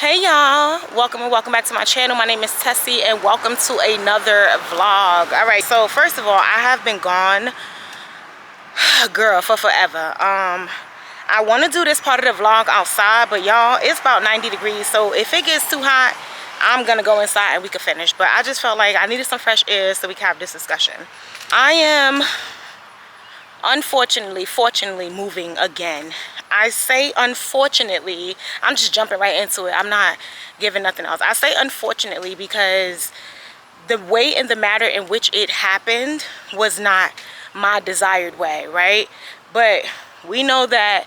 Hey y'all, welcome and welcome back to my channel. My name is Tessie and welcome to another vlog. All right, so first of all, I have been gone girl for forever. I want to do this part of the vlog outside, but y'all, it's about 90 degrees, so if it gets too hot, I'm gonna go inside and we can finish. But I just felt like I needed some fresh air so we can have this discussion. I am fortunately moving again. I say unfortunately, I'm just jumping right into it. I'm not giving nothing else. I say unfortunately because the way and the manner in which it happened was not my desired way, right? But we know that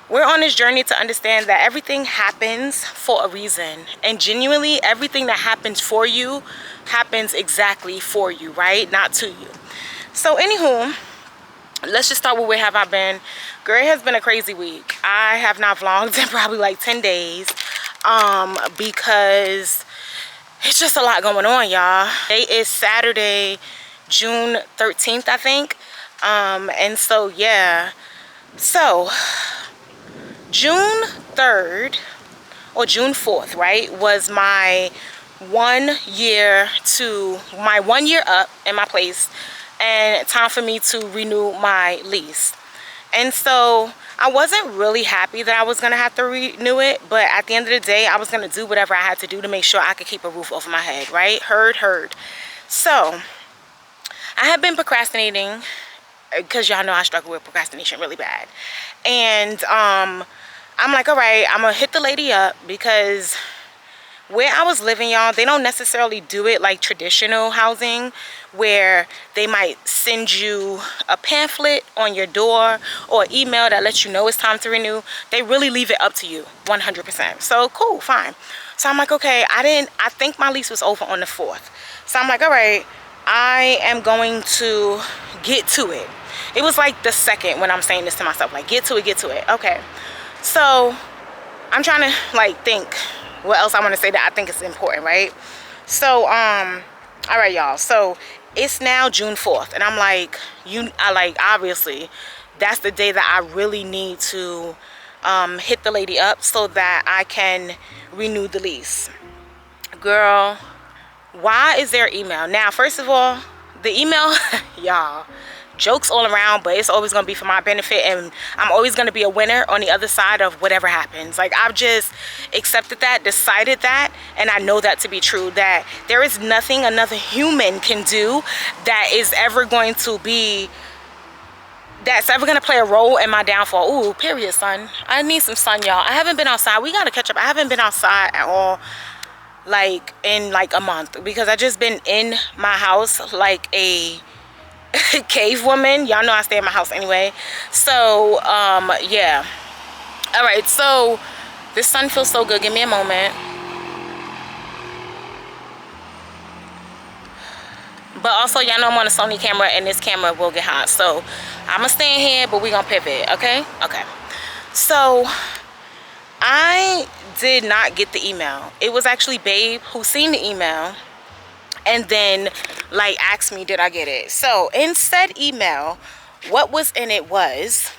we're on this journey to understand that everything happens for a reason, and genuinely everything that happens for you happens exactly for you, right? Not to you. So anywho, let's just start with where have I been. Girl, it has been a crazy week. I have not vlogged in probably like 10 days because it's just a lot going on, y'all. Today is Saturday, June 13th, I think. And so yeah, so June 3rd or June 4th, right, was my 1 year up in my place, and time for me to renew my lease. And so I wasn't really happy that I was gonna have to renew it, but at the end of the day, I was gonna do whatever I had to do to make sure I could keep a roof over my head, right? Heard. So I have been procrastinating because y'all know I struggle with procrastination really bad. And I'm like, all right, I'm gonna hit the lady up, because where I was living, y'all, they don't necessarily do it like traditional housing where they might send you a pamphlet on your door or email that lets you know it's time to renew. They really leave it up to you 100%. So cool, fine. So I'm like, okay, I think my lease was over on the 4th. So I'm like, all right, I am going to get to it. It was like the second when I'm saying this to myself, like get to it. Okay. So I'm trying to like think what else I want to say that I think is important, right? So all right, y'all, so it's now June 4th, and I'm like, obviously that's the day that I really need to hit the lady up so that I can renew the lease. Girl, why is there email? Now, first of all, the email y'all, jokes all around, but it's always gonna be for my benefit, and I'm always gonna be a winner on the other side of whatever happens. Like, I've just accepted that, decided that, and I know that to be true, that there is nothing another human can do that is ever going to be, that's ever gonna play a role in my downfall. Ooh, period, sun. I need some sun, y'all. I haven't been outside. We gotta catch up. I haven't been outside at all, like in like a month, because I just been in my house like a cave woman. Y'all know I stay in my house anyway. So yeah, all right, so this sun feels so good. Give me a moment. But also, y'all know I'm on a Sony camera, and this camera will get hot, so I'm gonna stay in here, but we gonna pivot. Okay. So I did not get the email. It was actually Babe who seen the email and then like asked me, did I get it? So in said email, what was in it was,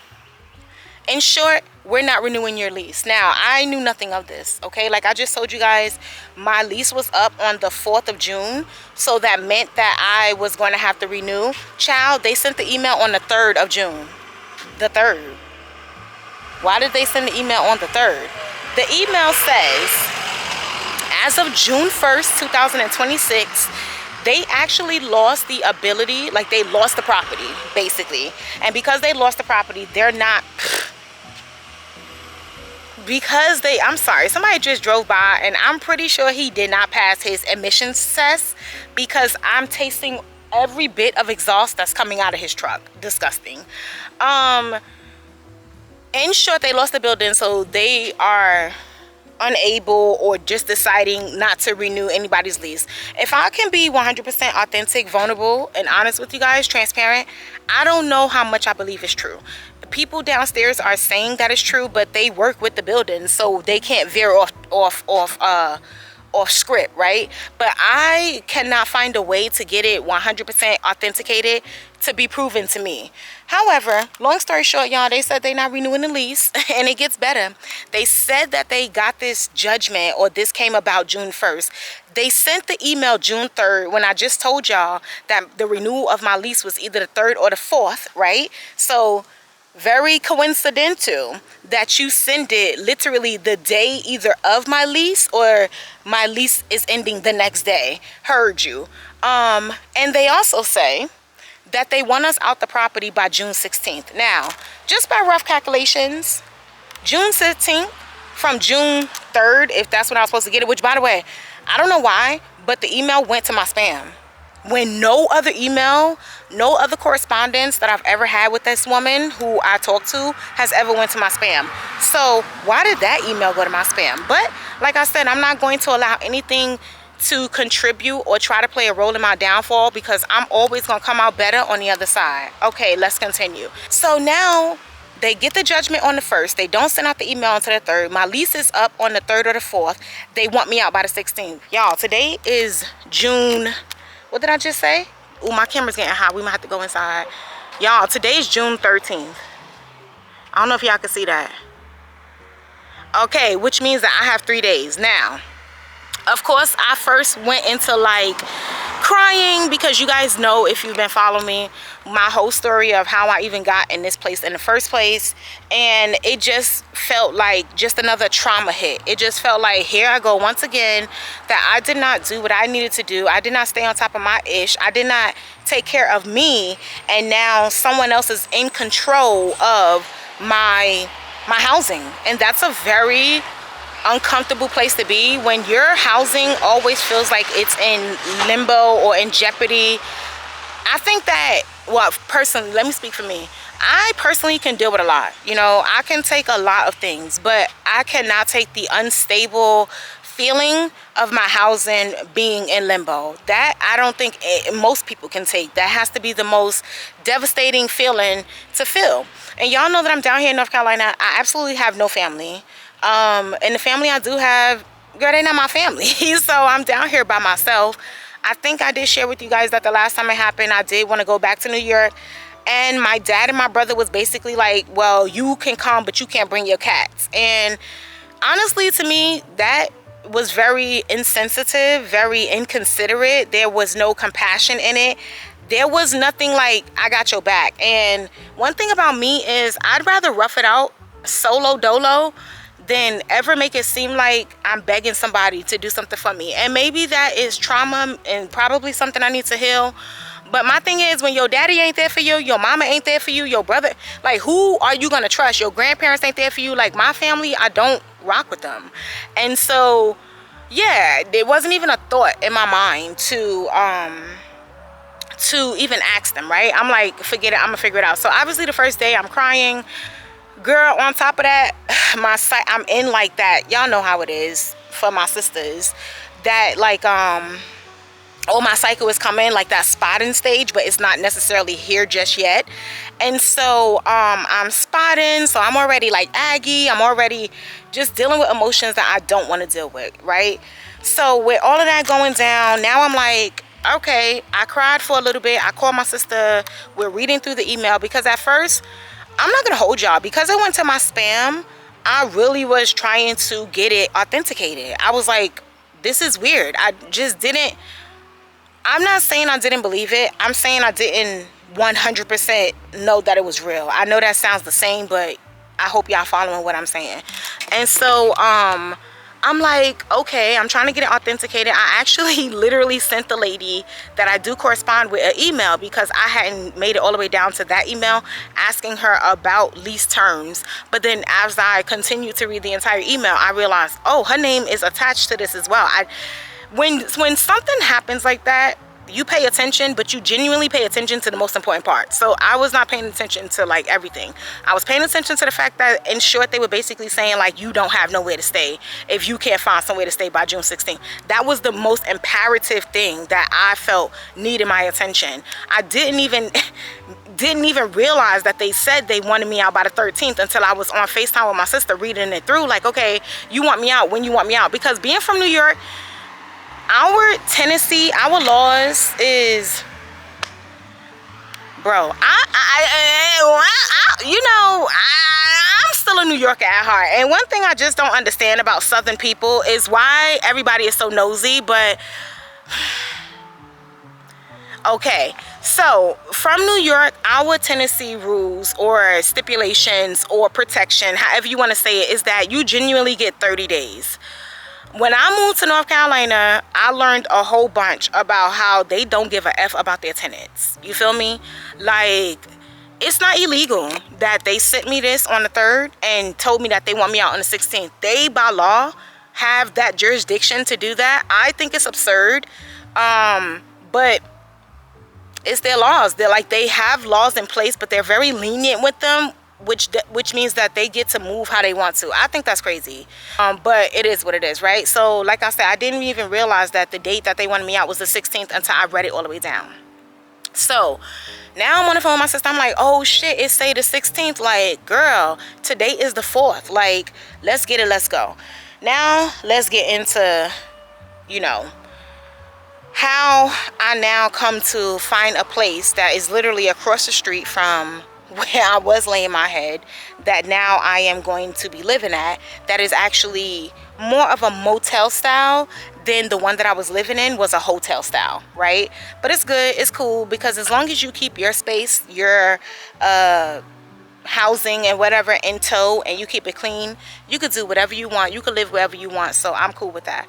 in short, we're not renewing your lease. Now, I knew nothing of this, okay? Like I just told you guys, my lease was up on the 4th of June, so that meant that I was going to have to renew. Child, they sent the email on the 3rd of June. The 3rd. Why did they send the email on the 3rd? The email says, as of June 1st, 2026, they actually lost the ability, like they lost the property, basically. And because they lost the property, they're not, because they, I'm sorry, somebody just drove by, and I'm pretty sure he did not pass his emissions test, because I'm tasting every bit of exhaust that's coming out of his truck. Disgusting. In short, they lost the building, so they are unable or just deciding not to renew anybody's lease. If I can be 100% authentic, vulnerable, and honest with you guys, transparent, I don't know how much I believe is true. People downstairs are saying that it's true, but they work with the building, so they can't veer off off script, right? But I cannot find a way to get it 100% authenticated to be proven to me. However, long story short, y'all, they said they're not renewing the lease, and it gets better. They said that they got this judgment, or this came about June 1st. They sent the email June 3rd when I just told y'all that the renewal of my lease was either the 3rd or the 4th, right? So very coincidental that you send it literally the day either of my lease or my lease is ending the next day. Heard you. And they also say that they want us out the property by June 16th. Now, just by rough calculations, June 16th from June 3rd, if that's when I was supposed to get it, which by the way, I don't know why, but the email went to my spam. When no other email, no other correspondence that I've ever had with this woman who I talked to has ever went to my spam. So why did that email go to my spam? But like I said, I'm not going to allow anything to contribute or try to play a role in my downfall, because I'm always going to come out better on the other side. Okay, let's continue. So now they get the judgment on the 1st. They don't send out the email until the 3rd. My lease is up on the 3rd or the 4th. They want me out by the 16th. Y'all, today is June... What did I just say? Oh, my camera's getting hot. We might have to go inside. Y'all, today is June 13th. I don't know if y'all can see that. Okay, which means that I have 3 days. Now, of course, I first went into like crying, because you guys know, if you've been following me, my whole story of how I even got in this place in the first place. And it just felt like just another trauma hit. It just felt like, here I go once again, that I did not do what I needed to do. I did not stay on top of my ish. I did not take care of me, and now someone else is in control of my housing. And that's a very uncomfortable place to be, when your housing always feels like it's in limbo or in jeopardy. I think that, well, personally, let me speak for me. I personally can deal with a lot. You know, I can take a lot of things, but I cannot take the unstable feeling of my housing being in limbo. That I don't think most people can take. That has to be the most devastating feeling to feel. And y'all know that I'm down here in North Carolina. I absolutely have no family. And the family I do have, girl, they're not my family. So I'm down here by myself. I think I did share with you guys that the last time it happened, I did want to go back to New York. And my dad and my brother was basically like, well, you can come, but you can't bring your cats. And honestly, to me, that was very insensitive, very inconsiderate. There was no compassion in it. There was nothing like, I got your back. And one thing about me is I'd rather rough it out solo dolo than ever make it seem like I'm begging somebody to do something for me. And maybe that is trauma and probably something I need to heal. But my thing is, when your daddy ain't there for you, your mama ain't there for you, your brother, like, who are you gonna trust? Your grandparents ain't there for you. Like, my family, I don't rock with them. And so, yeah, there wasn't even a thought in my mind to even ask them, right? I'm like, forget it, I'm gonna figure it out. So obviously the first day I'm crying. Girl, on top of that, I'm in like that. Y'all know how it is for my sisters. That like, oh, my cycle is coming, like that spotting stage, but it's not necessarily here just yet. And so I'm spotting, so I'm already like aggy. I'm already just dealing with emotions that I don't want to deal with, right? So with all of that going down, now I'm like, okay, I cried for a little bit. I called my sister. We're reading through the email, because at first, I'm not gonna hold y'all, because it went to my spam. I really was trying to get it authenticated. I was like, this is weird. I just didn't. I'm not saying I didn't believe it. I'm saying I didn't 100% know that it was real. I know that sounds the same, but I hope y'all following what I'm saying. And so I'm like, okay, I'm trying to get it authenticated. I actually literally sent the lady that I do correspond with an email, because I hadn't made it all the way down to that email, asking her about lease terms. But then as I continued to read the entire email, I realized, oh, her name is attached to this as well. When something happens like that, you pay attention, but you genuinely pay attention to the most important part. So I was not paying attention to like everything. I was paying attention to the fact that, in short, they were basically saying like, you don't have nowhere to stay if you can't find somewhere to stay by June 16th. That was the most imperative thing that I felt needed my attention. I didn't even realize that they said they wanted me out by the 13th until I was on FaceTime with my sister reading it through, like, okay, you want me out when you want me out. Because being from New York, our Tennessee, our laws is, bro, I'm still a New Yorker at heart. And one thing I just don't understand about Southern people is why everybody is so nosy. But okay, so from New York, our Tennessee rules or stipulations or protection, however you want to say it, is that you genuinely get 30 days. When I moved to North Carolina, I learned a whole bunch about how they don't give a F about their tenants. You feel me? Like, it's not illegal that they sent me this on the 3rd and told me that they want me out on the 16th. They, by law, have that jurisdiction to do that. I think it's absurd. But it's their laws. They're like, they have laws in place, but they're very lenient with them, which means that they get to move how they want to. I think that's crazy. But it is what it is, right? So like I said, I didn't even realize that the date that they wanted me out was the 16th until I read it all the way down. So now I'm on the phone with my sister. I'm like, oh shit, it say the 16th. Like, girl, today is the 4th. Like, let's get it, let's go. Now let's get into, you know, how I now come to find a place that is literally across the street from where I was laying my head, that now I am going to be living at, that is actually more of a motel style than the one that I was living in was a hotel style, right? But it's good, it's cool, because as long as you keep your space, your housing and whatever in tow, and you keep it clean, you could do whatever you want, you could live wherever you want. So I'm cool with that.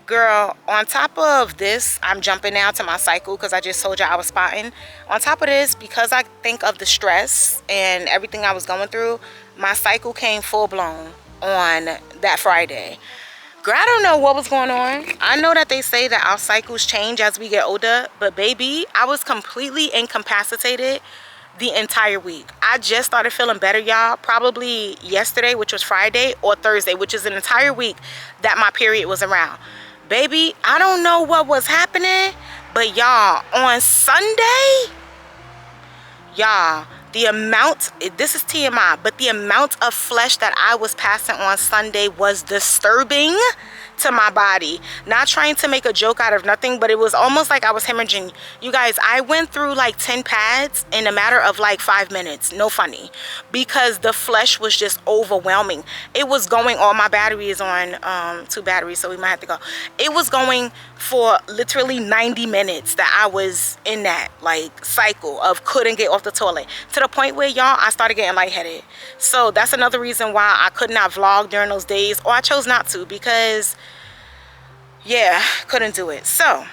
Girl, on top of this, I'm jumping now to my cycle because I just told you I was spotting. On top of this, because I think of the stress and everything I was going through, my cycle came full blown on that Friday. Girl, I don't know what was going on. I know that they say that our cycles change as we get older, but baby, I was completely incapacitated the entire week. I just started feeling better, y'all, probably yesterday, which was Friday, or Thursday, which is an entire week that my period was around. Baby, I don't know what was happening, but y'all, on Sunday, y'all, the amount, this is TMI, but the amount of flesh that I was passing on Sunday was disturbing to my body. Not trying to make a joke out of nothing, but it was almost like I was hemorrhaging. You guys, I went through like 10 pads in a matter of like 5 minutes. No funny. Because the flesh was just overwhelming. It was going, all my battery is on 2 batteries, so we might have to go. It was going for literally 90 minutes that I was in that like cycle of couldn't get off the toilet, to the point where, y'all, I started getting lightheaded. So that's another reason why I could not vlog during those days, or I chose not to, because yeah, couldn't do it. So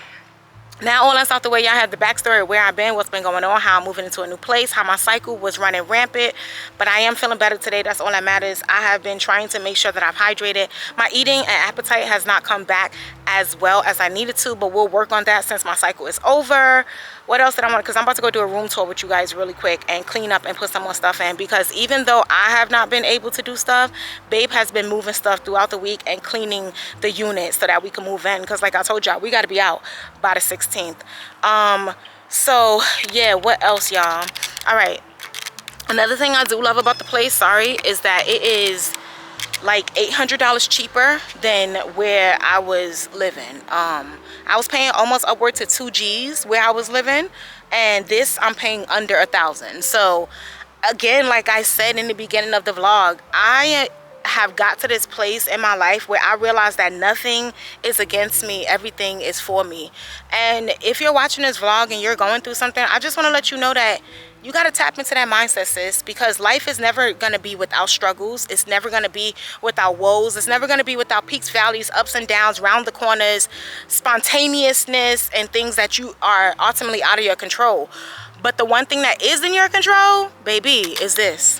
now all that's out the way, y'all have the backstory of where I've been, what's been going on, how I'm moving into a new place, how my cycle was running rampant. But I am feeling better today. That's all that matters. I have been trying to make sure that I've hydrated. My eating and appetite has not come back as well as I needed to, but we'll work on that since my cycle is over. What else did I want? Because I'm about to go do a room tour with you guys really quick and clean up and put some more stuff in, because even though I have not been able to do stuff, babe has been moving stuff throughout the week and cleaning the unit so that we can move in, because like I told y'all, we got to be out by the 16th. So yeah, what else, y'all? All right, another thing I do love about the place, sorry, is that it is like $800 cheaper than where I was living. I was paying almost upward to 2 G's where I was living, and this I'm paying under 1,000. So again, like I said in the beginning of the vlog, I have got to this place in my life where I realize that nothing is against me, everything is for me. And if you're watching this vlog and you're going through something, I just want to let you know that you got to tap into that mindset, sis, because life is never going to be without struggles. It's never going to be without woes. It's never going to be without peaks, valleys, ups and downs, round the corners, spontaneousness, and things that you are ultimately out of your control. But the one thing that is in your control, baby, is this.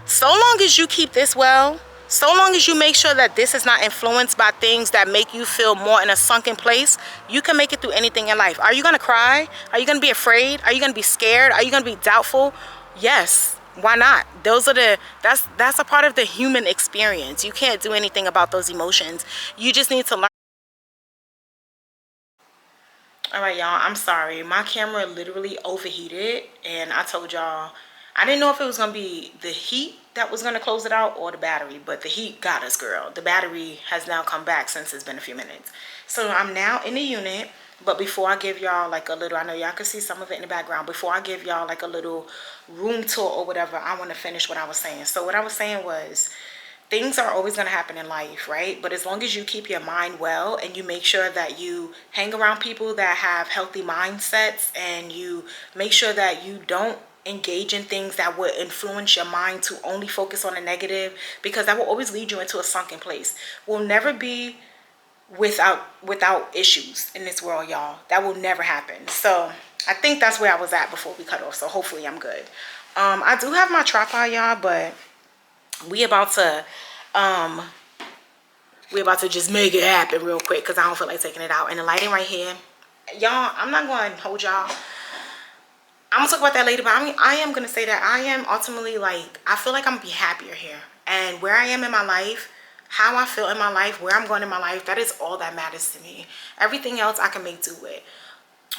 So long as you keep this well, so long as you make sure that this is not influenced by things that make you feel more in a sunken place, you can make it through anything in life. Are you going to cry? Are you going to be afraid? Are you going to be scared? Are you going to be doubtful? Yes. Why not? Those are that's a part of the human experience. You can't do anything about those emotions. You just need to learn. All right, y'all, I'm sorry. My camera literally overheated, and I told y'all I didn't know if it was gonna be the heat that was gonna close it out or the battery, but the heat got us, girl. The battery has now come back since it's been a few minutes. So I'm now in the unit, but before I give y'all like a little, I know y'all can see some of it in the background. Before I give y'all like a little room tour or whatever, I want to finish what I was saying. So what I was saying was, things are always going to happen in life, right? But as long as you keep your mind well and you make sure that you hang around people that have healthy mindsets, and you make sure that you don't engage in things that would influence your mind to only focus on the negative, because that will always lead you into a sunken place. We'll never be without issues in this world, y'all. That will never happen. So I think that's where I was at before we cut off. So hopefully I'm good. I do have my tripod, y'all, but we about to just make it happen real quick because I don't feel like taking it out. And the lighting right here, y'all, I'm not going to hold y'all. I'm gonna talk about that later, but I am gonna say that I am ultimately, like, I feel like I'm gonna be happier here. And where I am in my life, how I feel in my life, where I'm going in my life, that is all that matters to me. Everything else I can make do with.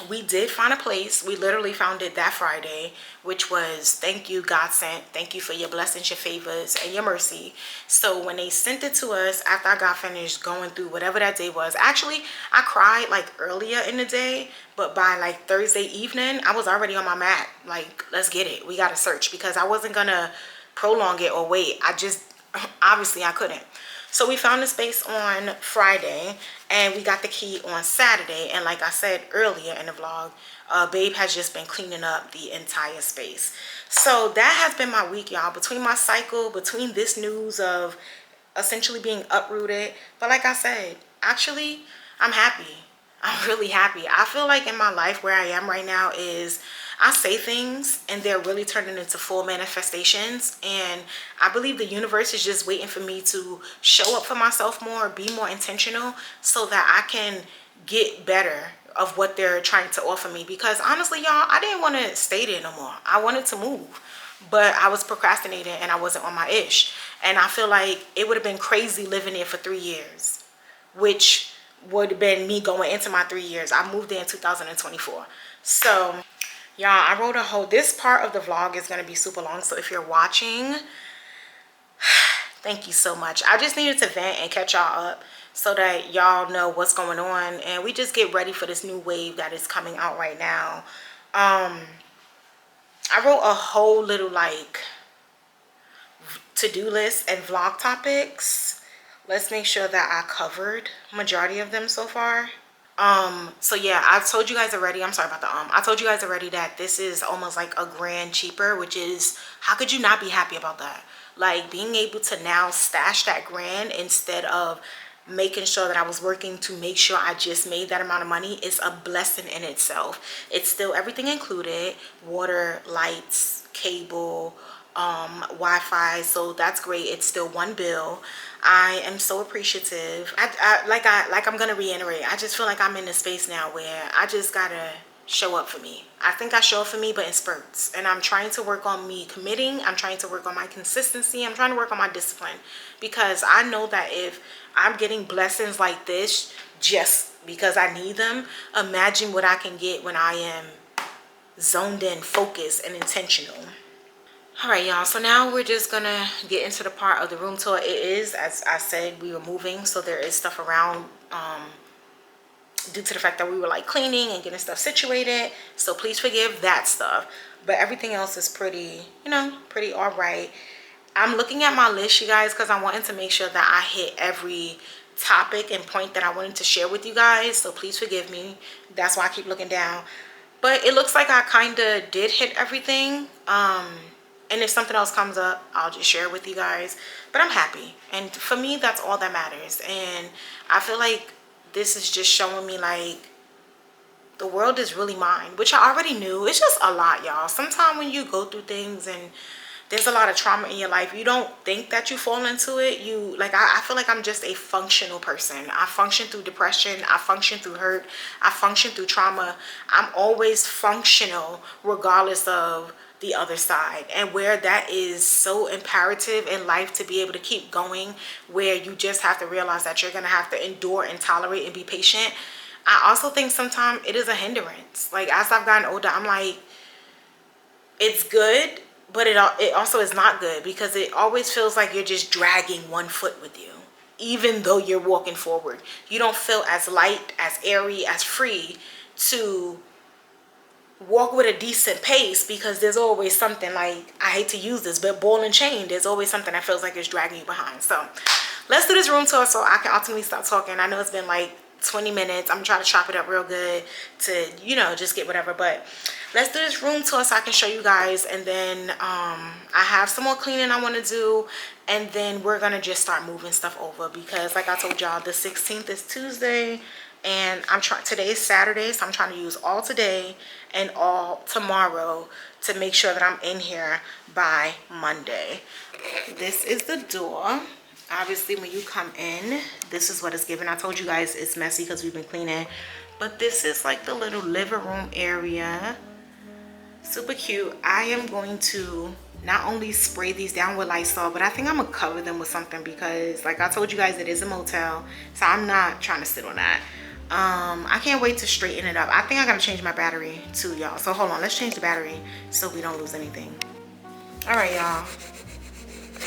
We did find a place. We literally found it that Friday, which was, thank you, God sent. Thank you for your blessings, your favors, and your mercy. So when they sent it to us, after I got finished going through whatever that day was, actually, I cried like earlier in the day, but by like Thursday evening, I was already on my mat. Like, let's get it. We got to search, because I wasn't going to prolong it or wait. I just, obviously I couldn't. So we found the space on Friday, and we got the key on Saturday. And like I said earlier in the vlog, Babe has just been cleaning up the entire space. So that has been my week, y'all. Between my cycle, between this news of essentially being uprooted. But like I said, actually, I'm happy. I'm really happy. I feel like in my life where I am right now is, I say things and they're really turning into full manifestations, and I believe the universe is just waiting for me to show up for myself more, be more intentional, so that I can get better of what they're trying to offer me. Because honestly, y'all, I didn't want to stay there no more. I wanted to move, but I was procrastinating and I wasn't on my ish. And I feel like it would have been crazy living there for 3 years, which would have been me going into my 3 years. I moved there in 2024. So y'all, I wrote a whole, this part of the vlog is going to be super long. So if you're watching, thank you so much. I just needed to vent and catch y'all up so that y'all know what's going on, and we just get ready for this new wave that is coming out right now. I wrote a whole little like to-do list and vlog topics. Let's make sure that I covered majority of them so far. So yeah, I told you guys already, I'm sorry about the I told you guys already that this is almost like a grand cheaper, which is, how could you not be happy about that? Like, being able to now stash that grand instead of making sure that I was working to make sure I just made that amount of money is a blessing in itself. It's still everything included: water, lights, cable, Wi-Fi. So that's great. It's still one bill. I am so appreciative. I'm gonna reiterate, I just feel like I'm in a space now where I just gotta show up for me. I think I show up for me, but in spurts. And I'm trying to work on me committing. I'm trying to work on my consistency. I'm trying to work on my discipline, because I know that if I'm getting blessings like this just because I need them, imagine what I can get when I am zoned in, focused, and intentional. All right, y'all, so now we're just gonna get into the part of the room tour. It is, as I said, we were moving, so there is stuff around due to the fact that we were like cleaning and getting stuff situated, so please forgive that stuff. But everything else is pretty, you know, pretty all right. I'm looking at my list, you guys, because I wanted to make sure that I hit every topic and point that I wanted to share with you guys, so please forgive me. That's why I keep looking down. But it looks like I kind of did hit everything. And if something else comes up, I'll just share it with you guys. But I'm happy, and for me, that's all that matters. And I feel like this is just showing me like the world is really mine, which I already knew. It's just a lot, y'all. Sometimes when you go through things and there's a lot of trauma in your life, you don't think that you fall into it. You like, I feel like I'm just a functional person. I function through depression. I function through hurt. I function through trauma. I'm always functional regardless of the other side. And where that is so imperative in life to be able to keep going, where you just have to realize that you're going to have to endure and tolerate and be patient, I also think sometimes it is a hindrance. Like, as I've gotten older, I'm like, it's good, but it also is not good because it always feels like you're just dragging one foot with you. Even though you're walking forward, you don't feel as light, as airy, as free to walk with a decent pace because there's always something, like, I hate to use this, but ball and chain, there's always something that feels like it's dragging you behind. So let's do this room tour so I can ultimately stop talking. I know it's been like 20 minutes. I'm trying to chop it up real good to, you know, just get whatever, but let's do this room tour so I can show you guys. And then I have some more cleaning I want to do, and then we're gonna just start moving stuff over because, like I told y'all, the 16th is Tuesday, and today is Saturday, so I'm trying to use all today and all tomorrow to make sure that I'm in here by Monday. This is the door. Obviously, when you come in, this is what it's given. I told you guys it's messy because we've been cleaning, but this is like the little living room area. Super cute. I am going to not only spray these down with Lysol, but I think I'm gonna cover them with something because, like I told you guys, it is a motel, so I'm not trying to sit on that. I can't wait to straighten it up. I think I gotta change my battery too, y'all. So hold on, let's change the battery so we don't lose anything. All right, y'all.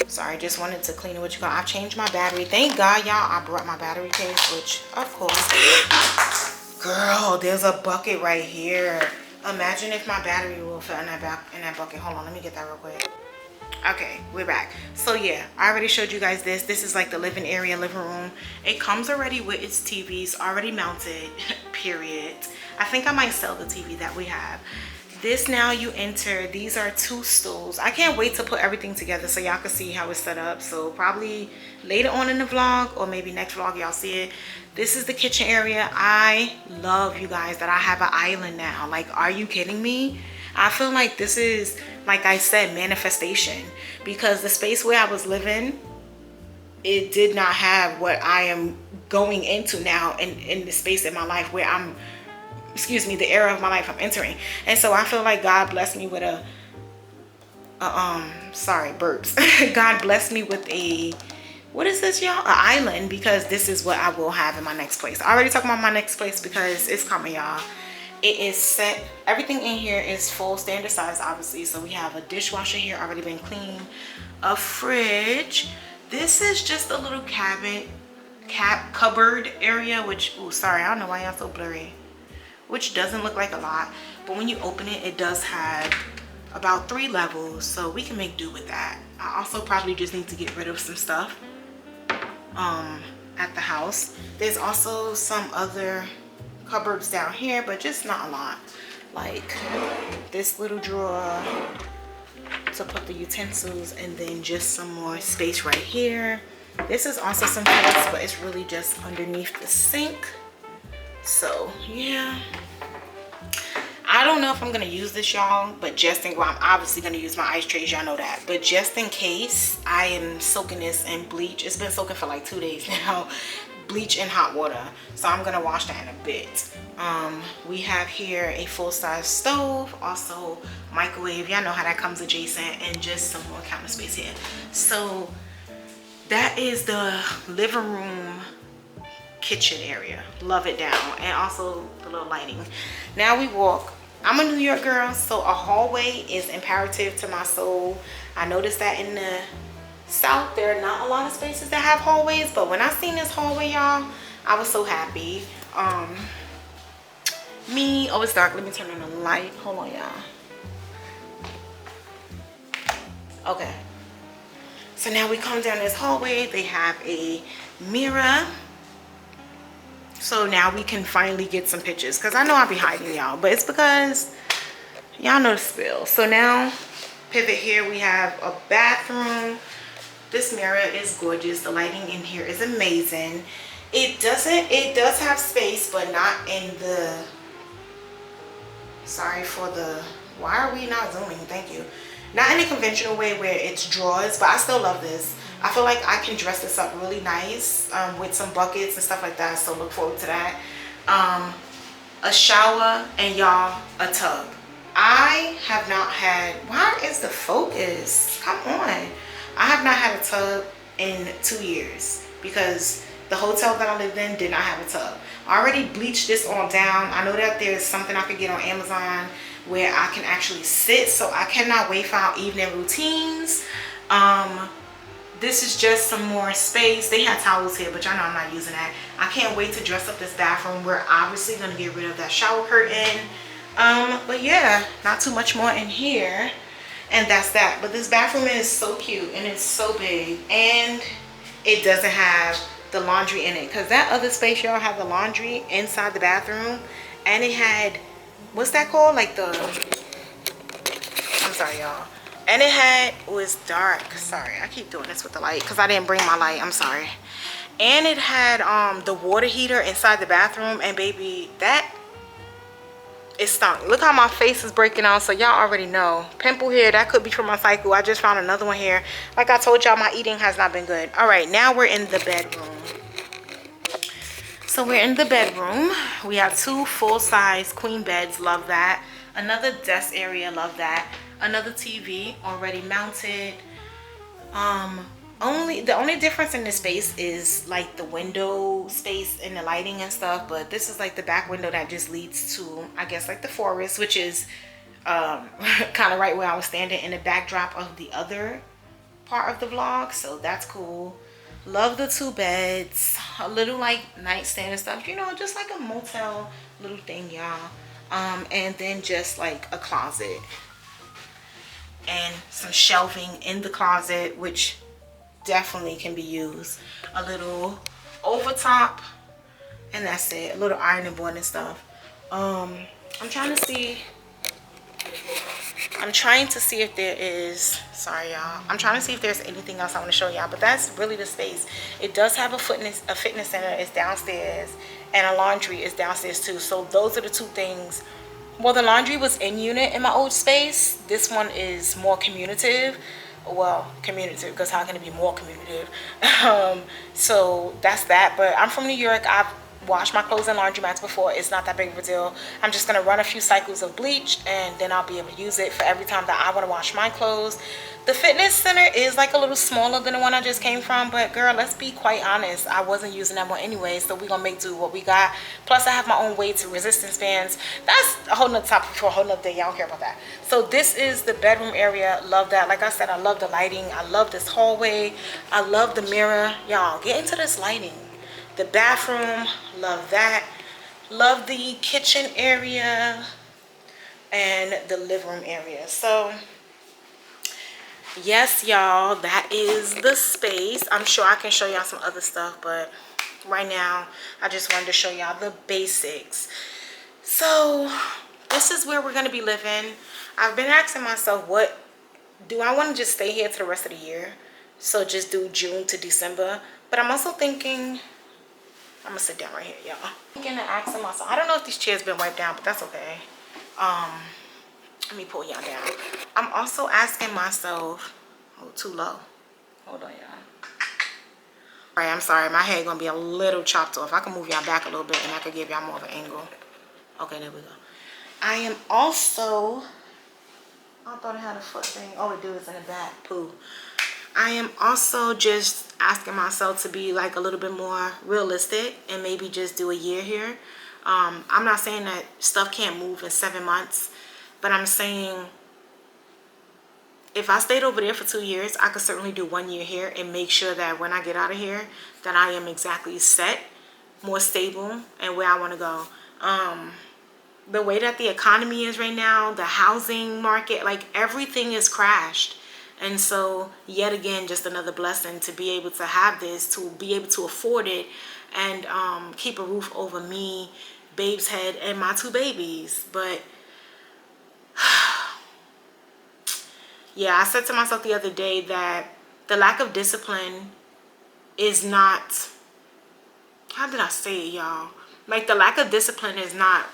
Sorry, just wanted to clean it with you guys. I've changed my battery. Thank God, y'all, I brought my battery case, which, of course. Girl, there's a bucket right here. Imagine if my battery will fit in that bucket. Hold on, let me get that real quick. Okay, we're back. So yeah, I already showed you guys this. This is like the living area, living room. It comes already with its TVs already mounted, period. I think I might sell the TV that we have. This, now you enter, these are 2 stools. I can't wait to put everything together so y'all can see how it's set up. So probably later on in the vlog, or maybe next vlog, y'all see it. This is the kitchen area. I love, you guys, that I have an island now. Like, are you kidding me? I feel like this is, like I said, manifestation, because the space where I was living, it did not have what I am going into now in the space in my life where I'm, excuse me, the era of my life I'm entering. And so I feel like God blessed me with sorry, burps. God blessed me with a, what is this, y'all? An island, because this is what I will have in my next place. I already talked about my next place because it's coming, y'all. It is set, everything in here is full standard size, obviously. So we have a dishwasher here, already been cleaned, a fridge. This is just a little cupboard area, which, oh, sorry, I don't know why y'all so blurry, which doesn't look like a lot, but when you open it, it does have about 3 levels, so we can make do with that. I also probably just need to get rid of some stuff at the house. There's also some other cupboards down here, but just not a lot. Like this little drawer to put the utensils, and then just some more space right here. This is also some space, but it's really just underneath the sink. So yeah, I don't know if I'm gonna use this, y'all, but just in, well, I'm obviously gonna use my ice trays, y'all know that, but just in case, I am soaking this in bleach. It's been soaking for like 2 days now, bleach and hot water, so I'm gonna wash that in a bit. We have here a full-size stove, also microwave, y'all know how that comes adjacent, and just some more counter space here. So that is the living room kitchen area. Love it down, and also the little lighting. Now we walk. I'm a New York girl, so a hallway is imperative to my soul. I noticed that in the South there are not a lot of spaces that have hallways, but when I seen this hallway, y'all, I was so happy. Oh, it's dark. Let me turn on the light. Hold on, y'all. Okay, so now we come down this hallway. They have a mirror, so now we can finally get some pictures, because I know I'll be hiding y'all, but it's because y'all know the spill. So now, pivot here, we have a bathroom. This mirror is gorgeous. The lighting in here is amazing. It does have space, but not in the, sorry for the, why are we not zooming? Thank you. Not in a conventional way where it's drawers, but I still love this. I feel like I can dress this up really nice with some buckets and stuff like that, so look forward to that. A shower, and y'all, a tub. I have not had, why is the focus? Come on. I have not had a tub in 2 years because the hotel that I lived in did not have a tub. I already bleached this all down. I know that there's something I could get on Amazon, where I can actually sit. So I cannot wait for our evening routines. This is just some more space. They had towels here, but y'all know I'm not using that. I can't wait to dress up this bathroom. We're obviously going to get rid of that shower curtain. But yeah, not too much more in here. And that's that. But this bathroom is so cute and it's so big. And it doesn't have the laundry in it. Because that other space, y'all, have the laundry inside the bathroom. And it had, what's that called? Like the, I'm sorry, y'all. And it was dark. Sorry, I keep doing this with the light because I didn't bring my light. I'm sorry. And it had the water heater inside the bathroom. And baby, that, it stunk. Look how my face is breaking out. So y'all already know. Pimple here, that could be from my cycle. I just found another one here. Like I told y'all, my eating has not been good. All right, now we're in the bedroom. So we're in the bedroom. We have 2 full-size queen beds. Love that. Another desk area. Love that. Another TV already mounted. The only difference in this space is like the window space and the lighting and stuff, but this is like the back window that just leads to, I guess, like the forest, which is kind of right where I was standing in the backdrop of the other part of the vlog. So that's cool. Love the 2 beds, a little like nightstand and stuff, you know, just like a motel little thing, y'all. And then just like a closet and some shelving in the closet, which definitely can be used. A little overtop, and that's it. A little ironing board and stuff. I'm trying to see if there is, sorry y'all, I'm trying to see if there's anything else I want to show y'all, but that's really the space. It does have a fitness center. It's downstairs, and a laundry is downstairs too. So those are the 2 things. Well, the laundry was in unit in my old space. This one is more communicative. Well, communicative, because how can it be more communicative? So that's that. But I'm from New York. I've washed my clothes in laundromats before. It's not that big of a deal. I'm just going to run a few cycles of bleach, and then I'll be able to use it for every time that I want to wash my clothes. The fitness center is like a little smaller than the one I just came from, but girl, let's be quite honest, I wasn't using that one anyway, so we're gonna make do what we got. Plus I have my own weights and resistance bands. That's a whole nother topic for a whole nother day. Y'all don't care about that. So this is the bedroom area. Love that. Like I said, I love the lighting. I love this hallway. I love the mirror. Y'all, get into this lighting. The bathroom, love that. Love the kitchen area and the living room area. So yes, y'all, that is the space. I'm sure I can show y'all some other stuff, but right now I just wanted to show y'all the basics. So this is where we're going to be living. I've been asking myself, what do I want to just stay here to the rest of the year? So just do June to December. But I'm also thinking, I'm gonna sit down right here, y'all. I'm thinking and asking myself, I don't know if these chairs been wiped down, but that's okay. Let me pull y'all down. I'm also asking myself, oh, too low. Hold on, y'all. All right, I'm sorry. My head gonna be a little chopped off. I can move y'all back a little bit and I could give y'all more of an angle. Okay, there we go. I am also, I thought it had a foot thing. Oh, it do, it's in the back. Poo. I am also just asking myself to be like a little bit more realistic and maybe just do a year here. I'm not saying that stuff can't move in 7 months, but I'm saying if I stayed over there for 2 years, I could certainly do 1 year here and make sure that when I get out of here, that I am exactly set, more stable, and where I want to go. The way that the economy is right now, the housing market, like everything is crashed. And so yet again, just another blessing to be able to have this, to be able to afford it, and keep a roof over me, Babe's head, and my 2 babies. But yeah, I said to myself the other day that the lack of discipline is not, how did I say it, y'all? Like the lack of discipline is not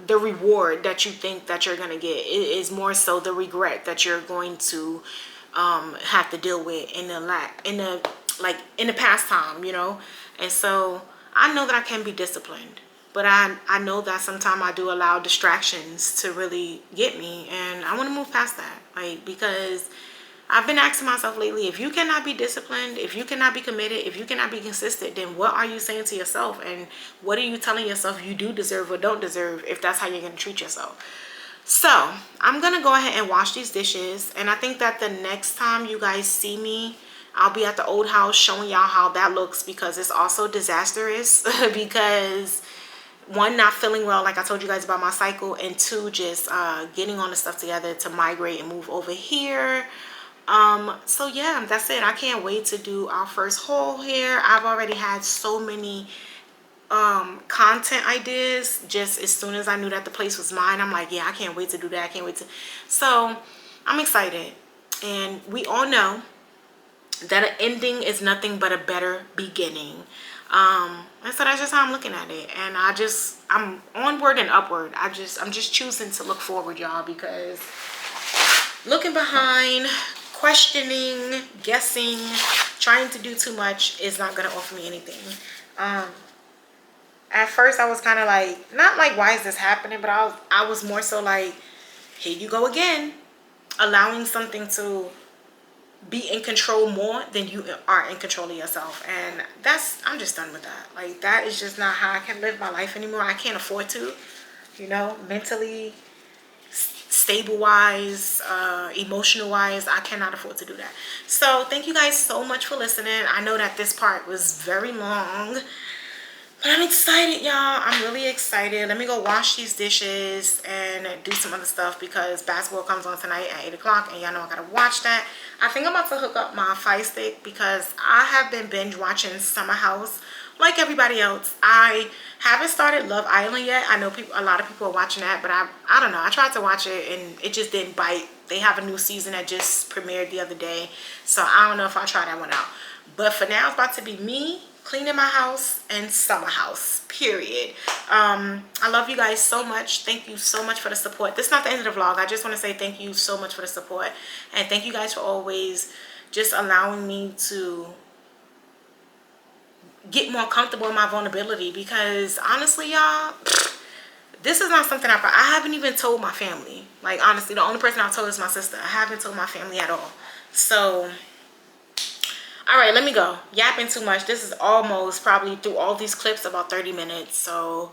the reward that you think that you're gonna get. It is more so the regret that you're going to have to deal with in the past time, you know. And so I know that I can be disciplined, but I know that sometimes I do allow distractions to really get me, and I want to move past that, like, because I've been asking myself lately, if you cannot be disciplined, if you cannot be committed, if you cannot be consistent, then what are you saying to yourself? And what are you telling yourself you do deserve or don't deserve if that's how you're going to treat yourself? So I'm gonna go ahead and wash these dishes, and I think that the next time you guys see me, I'll be at the old house showing y'all how that looks, because it's also disastrous because one, not feeling well like I told you guys about my cycle, and two, just getting all the stuff together to migrate and move over here. So yeah, that's it. I can't wait to do our first haul here. I've already had so many content ideas. Just as soon as I knew that the place was mine, I'm like, yeah, I can't wait to do that. I can't wait to. So I'm excited, and we all know that an ending is nothing but a better beginning. And so that's just how I'm looking at it, and I'm onward and upward. I'm just choosing to look forward, y'all, because looking behind, questioning, guessing, trying to do too much is not going to offer me anything. At first I was kind of like, not like, why is this happening, but I was more so like, here you go again, allowing something to be in control more than you are in control of yourself. And I'm just done with that. Like, that is just not how I can live my life anymore. I can't afford to, mentally stable wise, emotional wise, I cannot afford to do that. So thank you guys so much for listening. I know that this part was very long, but I'm excited, y'all. I'm really excited. Let me go wash these dishes and do some other stuff, because basketball comes on tonight at 8 o'clock, and y'all know I gotta watch that. I think I'm about to hook up my Fire Stick, because I have been binge watching Summer House like everybody else. I haven't started Love Island yet. I know a lot of people are watching that, but I don't know. I tried to watch it and it just didn't bite. They have a new season that just premiered the other day, so I don't know if I'll try that one out. But for now, it's about to be me cleaning my house and Summer House, period. I love you guys so much. Thank you so much for the support. This is not the end of the vlog. I just want to say thank you so much for the support, and thank you guys for always just allowing me to get more comfortable in my vulnerability, because honestly, y'all, this is not something I haven't even told my family. Like, honestly, the only person I've told is my sister. I haven't told my family at all. So all right, let me go. Yapping too much. This is almost, probably through all these clips, about 30 minutes. So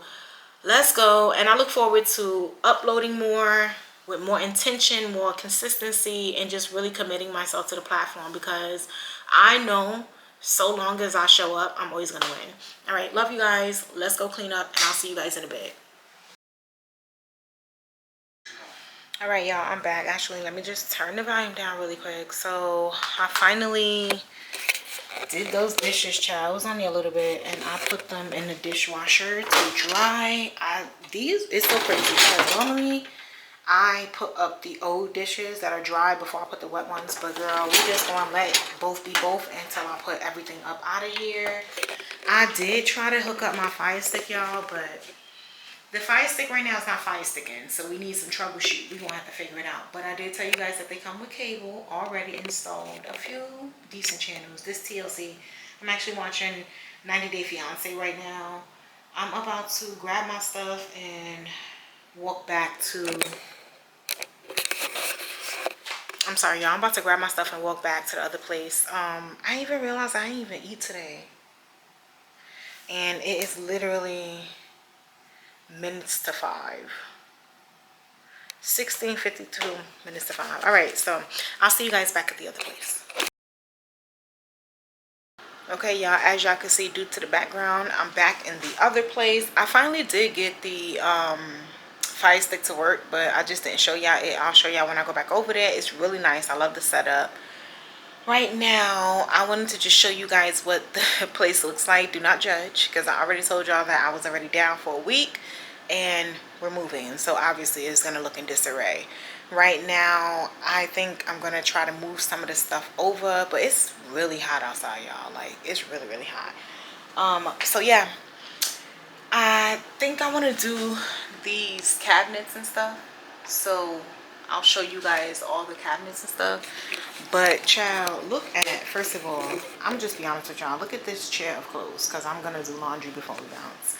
let's go. And I look forward to uploading more with more intention, more consistency, and just really committing myself to the platform, because I know so long as I show up, I'm always going to win. All right, love you guys. Let's go clean up, and I'll see you guys in a bit. All right, y'all, I'm back. Actually, let me just turn the volume down really quick. So I finally did those dishes, child. It was only a little bit, and I put them in the dishwasher to dry. It's so crazy, because normally I put up the old dishes that are dry before I put the wet ones, but girl, we just gonna let both be both until I put everything up out of here. I did try to hook up my Fire Stick, y'all, but the Fire Stick right now is not Fire Sticking, so we need some troubleshoot. We're gonna have to figure it out. But I did tell you guys that they come with cable already installed. A few decent channels. This TLC. I'm actually watching 90 Day Fiance right now. I'm about to grab my stuff and walk back to... I'm sorry, y'all. I'm about to grab my stuff and walk back to the other place. I didn't even realize I didn't even eat today. And it is literally minutes to 5. 16:52 minutes to 5. All right, so I'll see you guys back at the other place. Okay, y'all, as y'all can see, due to the background, I'm back in the other place. I finally did get the Fire Stick to work, but I just didn't show y'all it. I'll show y'all when I go back over there. It's really nice. I love the setup. Right now, I wanted to just show you guys what the place looks like. Do not judge, because I already told y'all that I was already down for a week and we're moving, so obviously it's gonna look in disarray. Right now, I think I'm gonna try to move some of this stuff over, but it's really hot outside, y'all. Like, it's really, really hot. So yeah, I think I want to do these cabinets and stuff, so I'll show you guys all the cabinets and stuff. But child, look at, first of all, I'm just be honest with y'all, look at this chair of clothes, because I'm gonna do laundry before we bounce.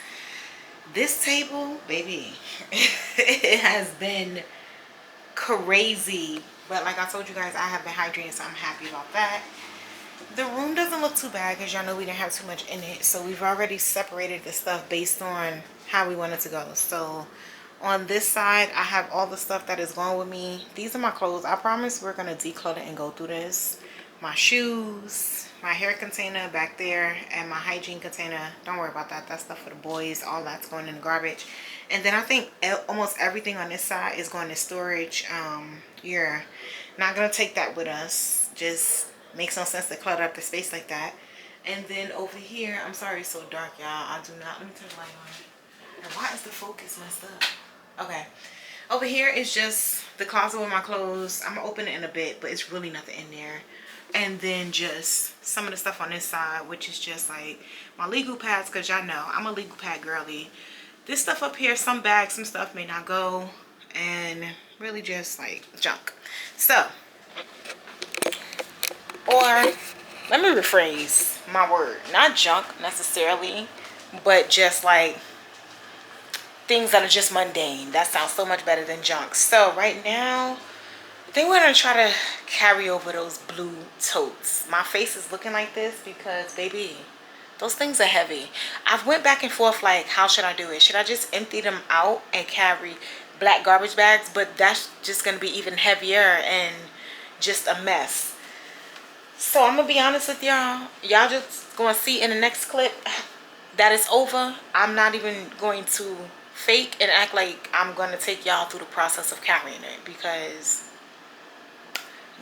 This table, baby, it has been crazy, but like I told you guys, I have been hydrating, so I'm happy about that. The room doesn't look too bad, because y'all know we didn't have too much in it, so we've already separated the stuff based on how we want it to go. So On this side, I have all the stuff that is going with me. These are my clothes. I promise we're going to declutter and go through this. My shoes, my hair container back there, and my hygiene container. Don't worry about that. That's stuff for the boys. All that's going in the garbage. And then I think almost everything on this side is going to storage. You're not going to take that with us. Just makes no sense to clutter up the space like that. And then over here, I'm sorry it's so dark, y'all. I do not, let me turn the light on. And why is the focus messed up? Okay, over here is just the closet with my clothes. I'm gonna open it in a bit, but it's really nothing in there. And then just some of the stuff on this side, which is just like my legal pads, because y'all know I'm a legal pad girly. This stuff up here, some bags, some stuff may not go, and really just like junk. So, or let me rephrase my word, not junk necessarily, but just like things that are just mundane. That sounds so much better than junk. So right now, I think we're gonna try to carry over those blue totes. My face is looking like this because, baby, those things are heavy. I've went back and forth like, how should I do it? Should I just empty them out and carry black garbage bags? But that's just gonna be even heavier and just a mess. So I'm gonna be honest with y'all. Y'all just gonna see in the next clip that it's over. I'm not even going to fake and act like I'm gonna take y'all through the process of carrying it, because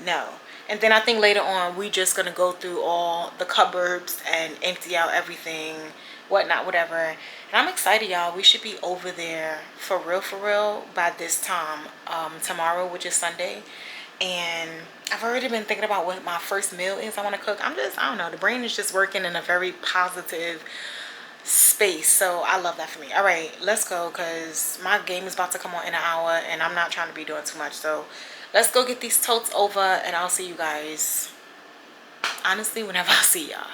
no. And then I think later on we just gonna go through all the cupboards and empty out everything, whatnot, whatever. And I'm excited, y'all. We should be over there for real by this time tomorrow, which is Sunday. And I've already been thinking about what my first meal is I want to cook. I don't know, the brain is just working in a very positive space, so I love that for me. All right, let's go, because my game is about to come on in an hour and I'm not trying to be doing too much. So let's go get these totes over, and I'll see you guys honestly whenever I see y'all.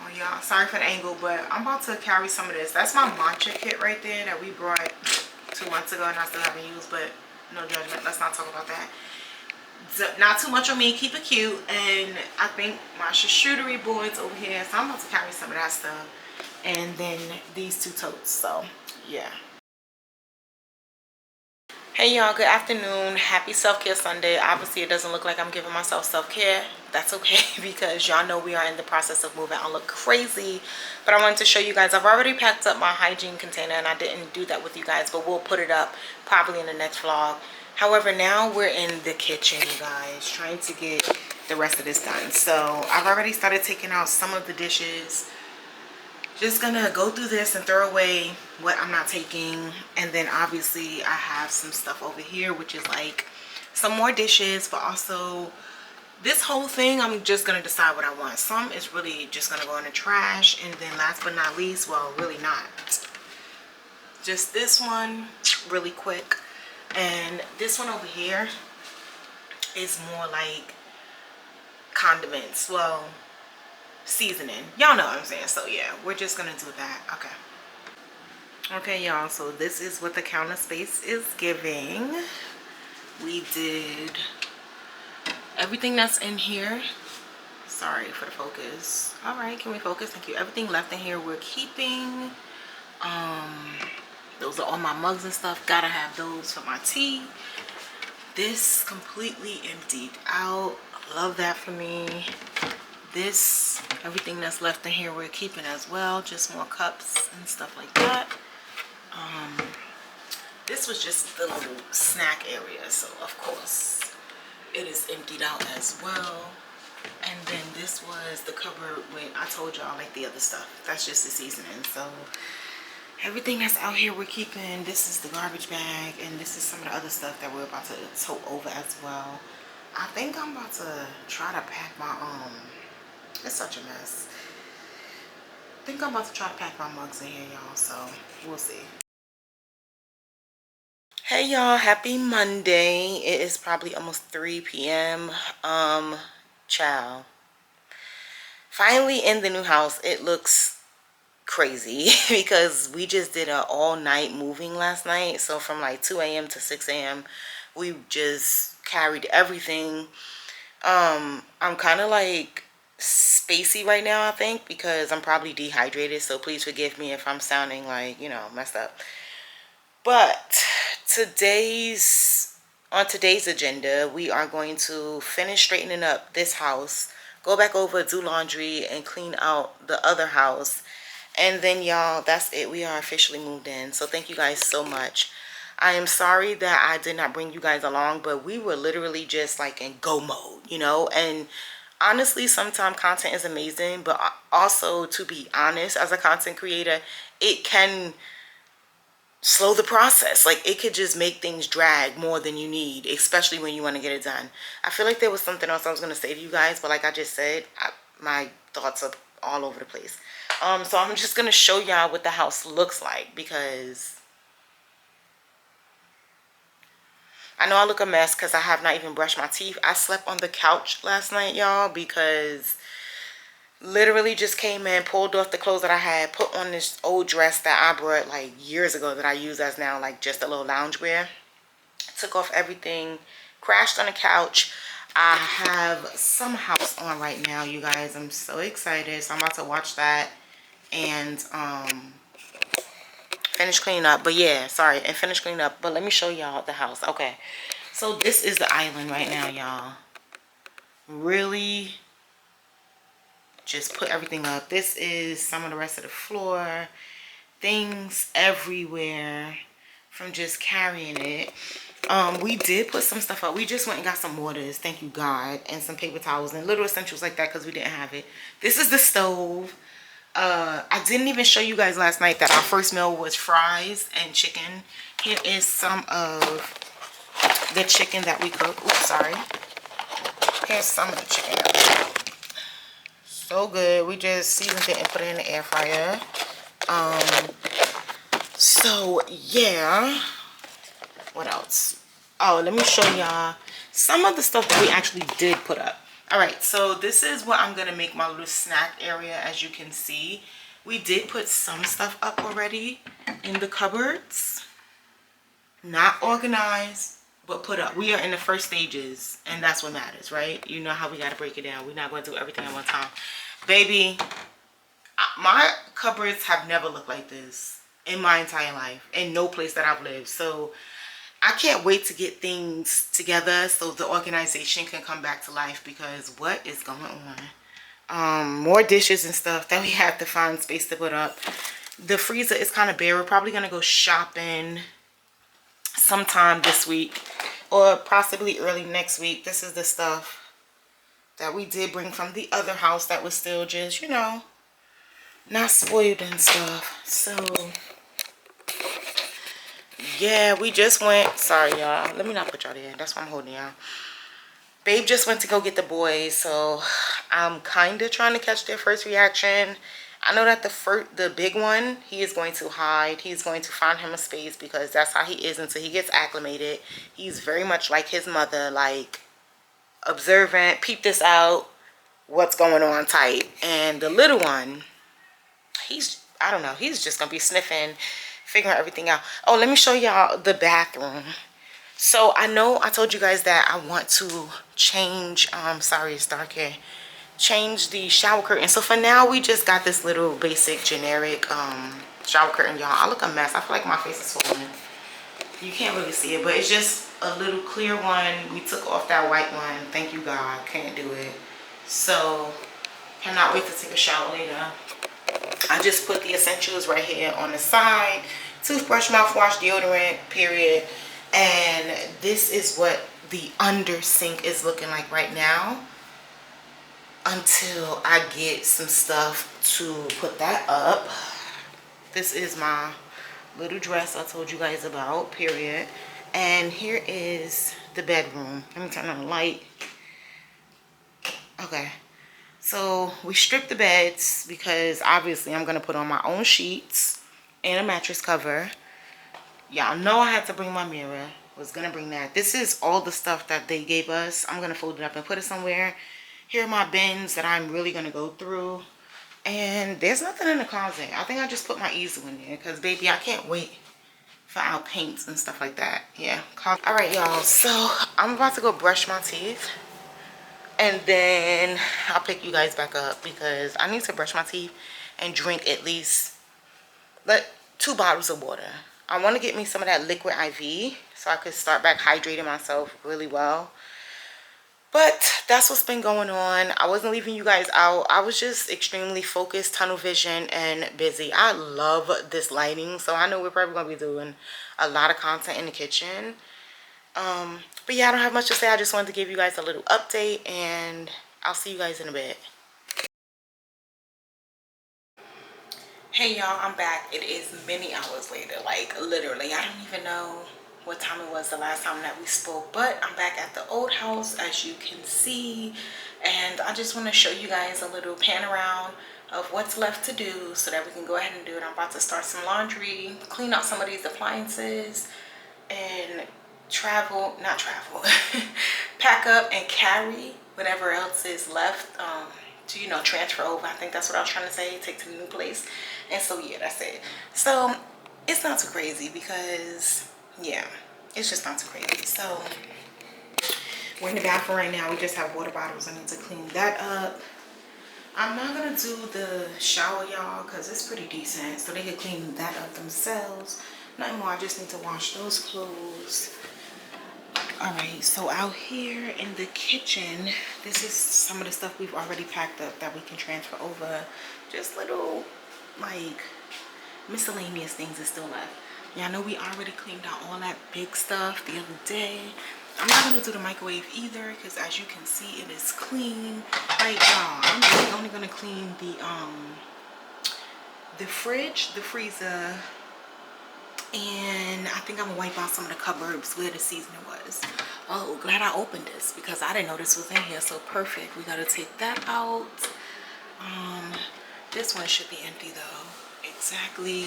Oh y'all, sorry for the angle, but I'm about to carry some of this. That's my matcha kit right there that we brought 2 months ago and I still haven't used, but no judgment, let's not talk about that. Not too much on me, keep it cute. And I think my charcuterie boards over here, so I'm about to carry some of that stuff, and then these 2 totes. So yeah. Hey y'all, good afternoon. Happy self-care Sunday. Obviously it doesn't look like I'm giving myself self-care. That's okay, because y'all know we are in the process of moving. I look crazy, but I wanted to show you guys. I've already packed up my hygiene container, and I didn't do that with you guys, but we'll put it up probably in the next vlog. However, now we're in the kitchen, you guys, trying to get the rest of this done. So I've already started taking out some of the dishes. Just gonna go through this and throw away what I'm not taking. And then obviously I have some stuff over here, which is like some more dishes, but also this whole thing I'm just gonna decide what I want. Some is really just gonna go in the trash. And then last but not least, well, really not, just this one really quick. And this one over here is more like condiments, well, seasoning, y'all know what I'm saying. So yeah, we're just gonna do that. Okay y'all, so this is what the counter space is giving. We did everything that's in here. Sorry for the focus. All right, can we focus? Thank you. Everything left in here we're keeping. Those are all my mugs and stuff. Gotta have those for my tea. This completely emptied out. Love that for me. This, everything that's left in here we're keeping as well. Just more cups and stuff like that. This was just the little snack area, so of course it is emptied out as well. And then this was the cupboard with, I told y'all, like the other stuff. That's just the seasoning. So everything that's out here we're keeping. This is the garbage bag, and this is some of the other stuff that we're about to tote over as well. I think I'm about to try to pack my it's such a mess. I think I'm about to try to pack my mugs in here, y'all, so we'll see. Hey y'all, happy Monday. It is probably almost 3 p.m. Child, finally in the new house. It looks crazy because we just did an all-night moving last night. So from like 2 a.m. to 6 a.m. we just carried everything. I'm kind of like spacey right now, I think, because I'm probably dehydrated. So please forgive me if I'm sounding like, you know, messed up. But on today's agenda, we are going to finish straightening up this house, go back over, do laundry, and clean out the other house. And then, y'all, that's it. We are officially moved in. So thank you guys so much. I am sorry that I did not bring you guys along, but we were literally just like in go mode, you know. And honestly, sometimes content is amazing, but also, to be honest, as a content creator, it can slow the process. Like, it could just make things drag more than you need, especially when you want to get it done. I feel like there was something else I was going to say to you guys, but like I just said, my thoughts are all over the place. So I'm just going to show y'all what the house looks like, because I know I look a mess because I have not even brushed my teeth. I slept on the couch last night, y'all, because literally just came in, pulled off the clothes that I had, put on this old dress that I brought like years ago that I use as now like just a little loungewear. Took off everything, crashed on the couch. I have some house on right now, you guys. I'm so excited. So I'm about to watch that and finish cleaning up. But yeah, sorry, and finish cleaning up. But let me show y'all the house. Okay, so this is the island right now, y'all. Really just put everything up. This is some of the rest of the floor. Things everywhere from just carrying it. We did put some stuff up. We just went and got some waters, thank you God, and some paper towels and little essentials like that because we didn't have it. This is the stove. I didn't even show you guys last night that our first meal was fries and chicken. Here is some of the chicken that we cooked. Oops, sorry. Here's some of the chicken that we cooked. So good. We just seasoned it and put it in the air fryer. So yeah, what else? Oh, let me show y'all some of the stuff that we actually did put up. All right, so this is what I'm gonna make my little snack area. As you can see, we did put some stuff up already in the cupboards. Not organized, but put up. We are in the first stages, and that's what matters, right? You know how we gotta break it down. We're not gonna do everything at one time. Baby, my cupboards have never looked like this in my entire life, in no place that I've lived. So I can't wait to get things together so the organization can come back to life, because what is going on? More dishes and stuff that we have to find space to put up. The freezer is kind of bare. We're probably gonna go shopping sometime this week or possibly early next week. This is the stuff that we did bring from the other house that was still just, you know, not spoiled and stuff. So yeah, we just went. Sorry, y'all. Let me not put y'all there. That's why I'm holding y'all. Babe just went to go get the boys, so I'm kind of trying to catch their first reaction. I know that the big one, he is going to hide. He's going to find him a space, because that's how he is until he gets acclimated. He's very much like his mother, like observant, peep this out, what's going on type. And the little one, I don't know, he's just gonna be sniffing, figuring everything out. Oh, let me show y'all the bathroom. So I know I told you guys that I want to change, sorry it's dark here, change the shower curtain. So for now, we just got this little basic generic shower curtain, y'all. I look a mess. I feel like my face is swollen. You can't really see it, but it's just a little clear one. We took off that white one, thank you God, can't do it. So cannot wait to take a shower later. I just put the essentials right here on the side: toothbrush, mouthwash, deodorant, period. And this is what the under sink is looking like right now, until I get some stuff to put that up. This is my little dress I told you guys about, period. And here is the bedroom. Let me turn on the light. Okay, so we stripped the beds because obviously I'm gonna put on my own sheets and a mattress cover. Y'all know I had to bring my mirror. Was gonna bring that. This is all the stuff that they gave us. I'm gonna fold it up and put it somewhere. Here are my bins that I'm really gonna go through. And there's nothing in the closet. I think I just put my easel in there because, baby, I can't wait for our paints and stuff like that. Yeah. All right, y'all. So I'm about to go brush my teeth. And then I'll pick you guys back up because I need to brush my teeth and drink at least like 2 bottles of water. I want to get me some of that liquid IV so I could start back hydrating myself really well. But that's what's been going on. I wasn't leaving you guys out. I was just extremely focused, tunnel vision, and busy. I love this lighting, so I know we're probably going to be doing a lot of content in the kitchen. But yeah, I don't have much to say. I just wanted to give you guys a little update, and I'll see you guys in a bit. Hey y'all, I'm back. It is many hours later, like literally. I don't even know what time it was the last time that we spoke, but I'm back at the old house, as you can see, and I just want to show you guys a little pan around of what's left to do so that we can go ahead and do it. I'm about to start some laundry, clean out some of these appliances, and pack up and carry whatever else is left to, you know, transfer over. I think that's what I was trying to say, take to the new place. And so yeah, that's it. So it's not too crazy because yeah, it's just not too crazy. So we're in the bathroom right now. We just have water bottles. I need to clean that up. I'm not gonna do the shower, y'all, because it's pretty decent, so they can clean that up themselves. Nothing more. I just need to wash those clothes. All right, so out here in the kitchen, this is some of the stuff we've already packed up that we can transfer over. Just little like miscellaneous things is still left. Yeah, I know we already cleaned out all that big stuff the other day. I'm not gonna do the microwave either because, as you can see, it is clean. Like y'all, I'm really only gonna clean the fridge, the freezer, and I think I'm gonna wipe out some of the cupboards where the seasoning was. Oh, glad I opened this because I didn't know this was in here. So perfect. We gotta take that out. This one should be empty though. Exactly.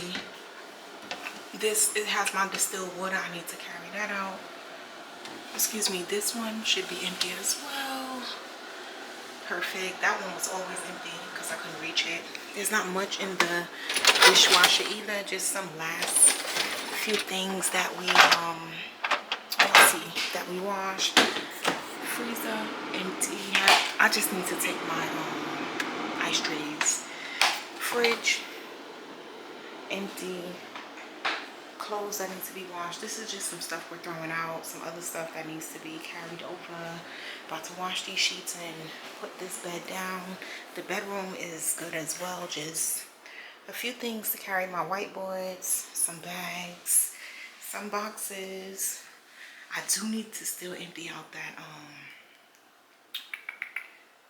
This, it has my distilled water. I need to carry that out. Excuse me. This one should be empty as well. Perfect. That one was always empty because I couldn't reach it. There's not much in the dishwasher either. Just some last few things that we let's see, that we washed. Freezer empty. I just need to take my ice trays. Fridge empty. Clothes that need to be washed. This is just some stuff we're throwing out. Some other stuff that needs to be carried over. About to wash these sheets and put this bed down. The bedroom is good as well. Just a few things to carry. My whiteboards, some bags, some boxes. I do need to still empty out that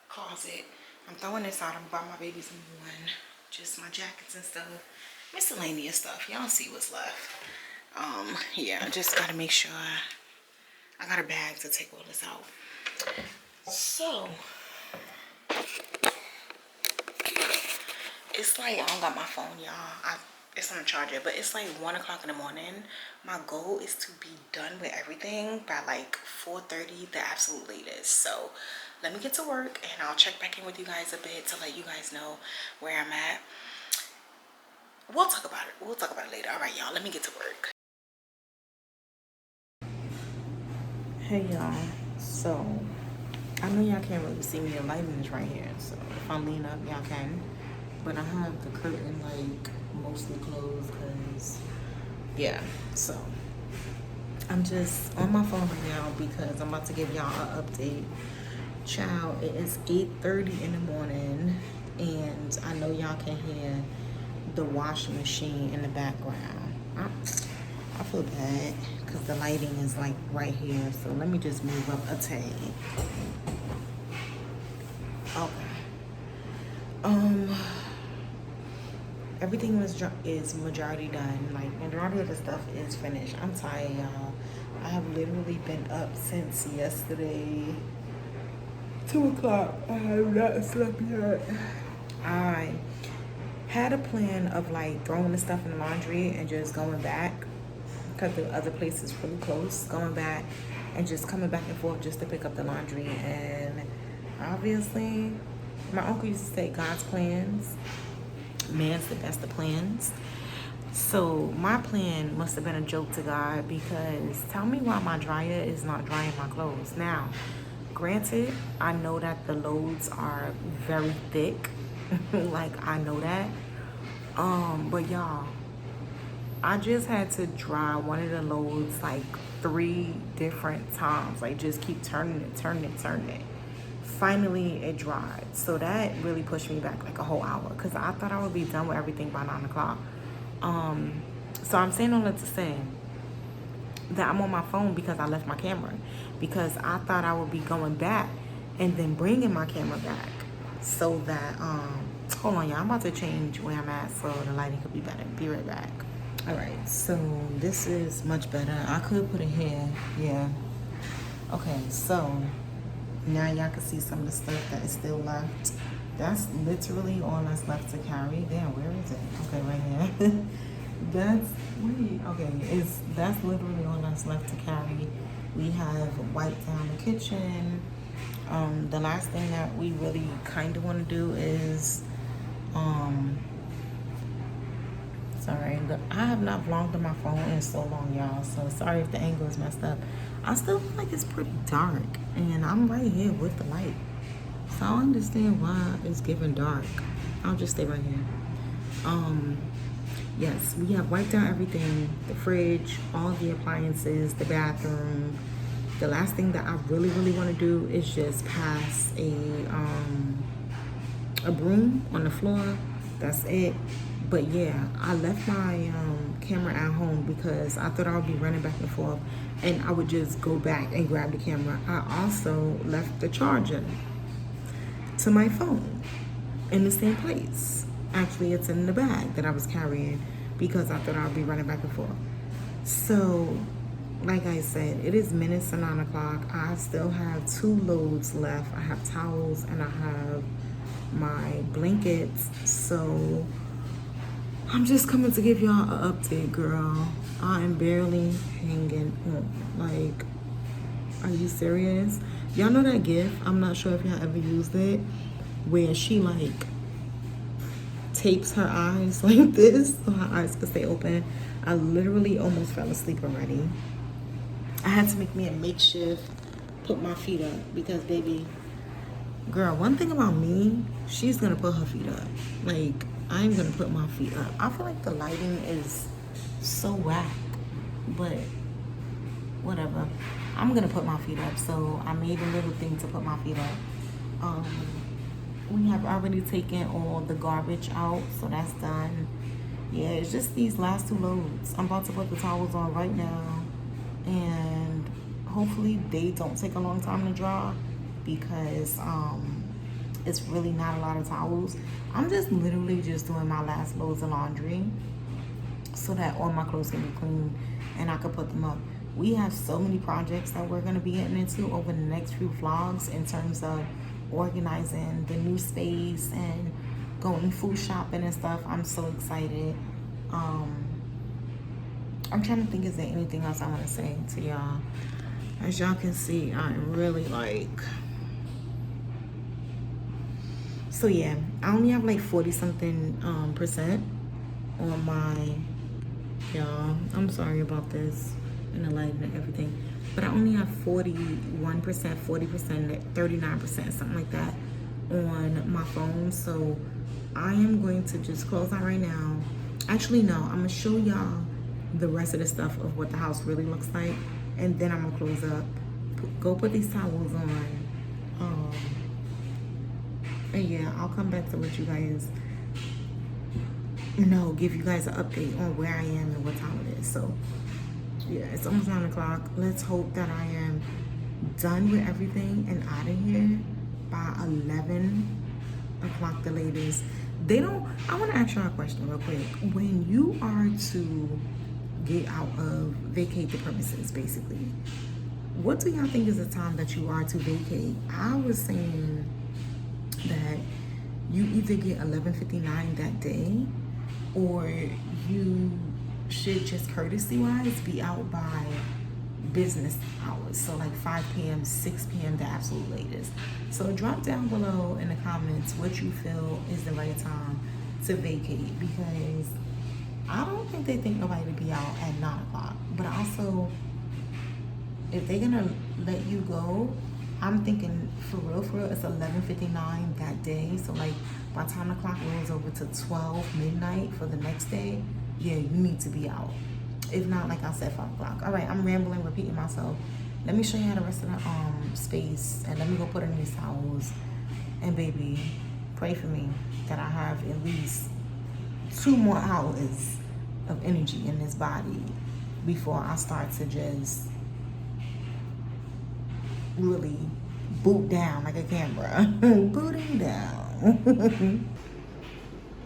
closet. I'm throwing this out. I'm buying my babies a new one. Just my jackets and stuff. Miscellaneous stuff. Y'all see what's left. Yeah, I just gotta make sure I got a bag to take all this out. So it's like, I don't got my phone, y'all. It's on the charger, but it's like 1 o'clock in the morning. My goal is to be done with everything by like 4:30, the absolute latest. So let me get to work and I'll check back in with you guys a bit to let you guys know where I'm at. We'll talk about it. We'll talk about it later. All right, y'all, let me get to work. Hey, y'all. So I know y'all can't really see me. The lighting is right here. So if I lean up, y'all can. But I have the curtain like mostly closed because, yeah. So I'm just on my phone right now because I'm about to give y'all an update. Child, it is 8:30 in the morning and I know y'all can hear the washing machine in the background. I feel bad because the lighting is like right here. So let me just move up a tad. Okay. Everything is majority done. Like majority of the stuff is finished. I'm tired, y'all. I have literally been up since yesterday 2 o'clock. I have not slept yet. I had a plan of like throwing the stuff in the laundry and just going back because the other place is really close. Going back and just coming back and forth just to pick up the laundry. And obviously my uncle used to say God's plans, man's the best of plans. So my plan must have been a joke to God because tell me why my dryer is not drying my clothes. Now Granted, I know that the loads are very thick. Like, I know that. But y'all, I just had to dry one of the loads like 3 different times. Like, just keep turning it, turning it, turning it. Finally, it dried. So that really pushed me back like a whole hour, because I thought I would be done with everything by 9 o'clock. So I'm saying all that to say that I'm on my phone because I left my camera, because I thought I would be going back and then bringing my camera back, so that hold on, y'all, I'm about to change where I'm at so the lighting could be better. Be right back. All right, so this is much better. I could put it here. Yeah. Okay, so now y'all can see some of the stuff that is still left. That's literally all that's left to carry. Damn, where is it? Okay, right here. That's literally all that's left to carry. We have wiped down the kitchen. The last thing that we really kind of want to do is sorry, I have not vlogged on my phone in so long, y'all, so sorry if the angle is messed up. I still feel like it's pretty dark, and I'm right here with the light, so I don't understand why it's giving dark. I'll just stay right here. Yes, we have wiped out everything, the fridge, all the appliances, the bathroom. The last thing that I really want to do is just pass a broom on the floor. That's it. But yeah, I left my camera at home because I thought I would be running back and forth and I would just go back and grab the camera. I also left the charger to my phone in the same place. Actually, it's in the bag that I was carrying because I thought I would be running back and forth. So, like I said, it is minutes to 9 o'clock. I still have 2 loads left. I have towels and I have my blankets. So I'm just coming to give y'all an update, girl. I am barely hanging on. Like, are you serious? Y'all know that gif? I'm not sure if y'all ever used it, where she like tapes her eyes like this so her eyes could stay open. I literally almost fell asleep already. I had to make me a makeshift, put my feet up, because baby, girl, one thing about me, she's gonna put her feet up. Like, I'm gonna put my feet up. I feel like the lighting is so whack, but whatever. I'm gonna put my feet up. So I made a little thing to put my feet up. We have already taken all the garbage out, so that's done. Yeah, it's just these last 2 loads. I'm about to put the towels on right now, and hopefully they don't take a long time to dry, because it's really not a lot of towels. I'm just literally just doing my last loads of laundry so that all my clothes can be clean and I can put them up. We have so many projects that we're going to be getting into over the next few vlogs in terms of organizing the new space and going food shopping and stuff. I'm so excited. I'm trying to think, is there anything else I want to say to y'all? As y'all can see, I'm really like... So yeah, I only have like 40 something percent on my... Y'all, I'm sorry about this and the lighting and everything, but I only have 41%, 40%, 39%, something like that on my phone. So I am going to just close out right now. Actually, no, I'm gonna show y'all the rest of the stuff of what the house really looks like, and then I'm gonna close up, go put these towels on, and yeah, I'll come back to what you guys know, give you guys an update on where I am and what time it is. So yeah, it's almost 9 o'clock. Let's hope that I am done with everything and out of here by 11 o'clock the latest. I want to ask y'all a question real quick. When you are to get out of, vacate the premises, basically, what do y'all think is the time that you are to vacate? I was saying that you either get 11:59 that day, or you should just courtesy-wise be out by business hours. So like 5 p.m., 6 p.m. the absolute latest. So drop down below in the comments what you feel is the right time to vacate, because I don't think they think nobody to be out at 9 o'clock. But also, if they're gonna let you go, I'm thinking for real, it's 11:59 that day. So like by the time the clock rolls over to 12 midnight for the next day, yeah, you need to be out. If not, like I said, 5 o'clock. All right, I'm rambling, repeating myself. Let me show you how the rest of the space, and let me go put in these towels. And baby, pray for me that I have at least 2 more hours of energy in this body before I start to just really boot down like a camera. Booting down.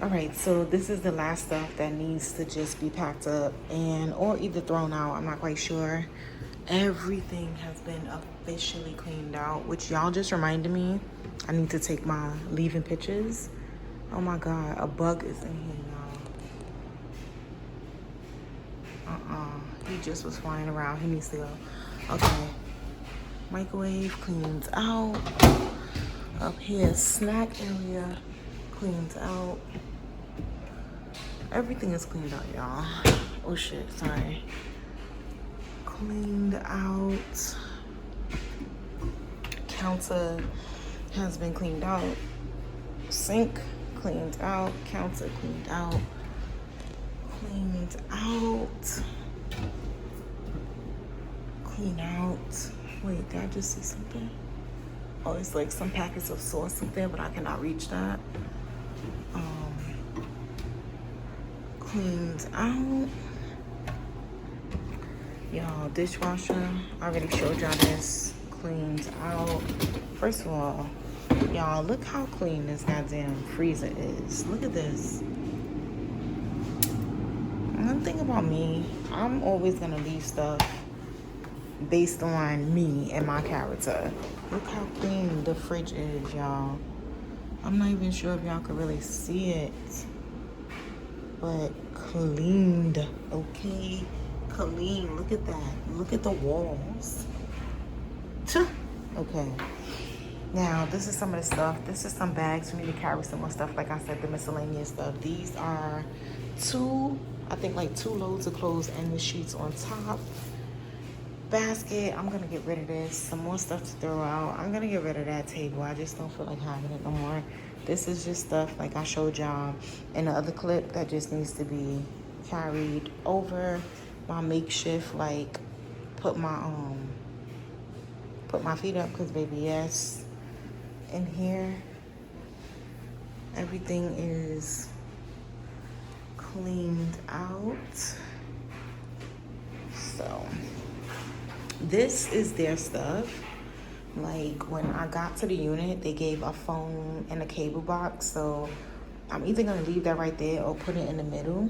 All right, so this is the last stuff that needs to just be packed up and or either thrown out. I'm not quite sure. Everything has been officially cleaned out, which y'all just reminded me I need to take my leaving pictures. Oh my God, a bug is in here, y'all. He just was flying around. He needs to go. Okay. Microwave cleans out. Up here, snack area cleans out. Everything is cleaned out, y'all. Oh shit, sorry. Cleaned out. Counter has been cleaned out. Sink cleaned out. Counter cleaned out. Cleaned out. Clean out. Wait, did I just see something? Oh, it's like some packets of sauce up there, but I cannot reach that. Cleaned out. Y'all, dishwasher, I already showed y'all this. Cleaned out. First of all, y'all, look how clean this goddamn freezer is. Look at this. One thing about me, I'm always gonna leave stuff based on me and my character. Look how clean the fridge is, y'all. I'm not even sure if y'all can really see it, but cleaned, okay? Clean, look at that. Look at the walls. Okay. Now, this is some of the stuff. This is some bags for me to carry some more stuff. Like I said, the miscellaneous stuff. These are 2 loads of clothes and the sheets on top. Basket, I'm gonna get rid of this. Some more stuff to throw out. I'm gonna get rid of that table. I just don't feel like having it no more. This is just stuff like I showed y'all in the other clip that just needs to be carried over. My makeshift, like put my feet up, because baby, yes, in here everything is cleaned out. So this is their stuff. Like when I got to the unit, they gave a phone and a cable box, so I'm either gonna leave that right there or put it in the middle.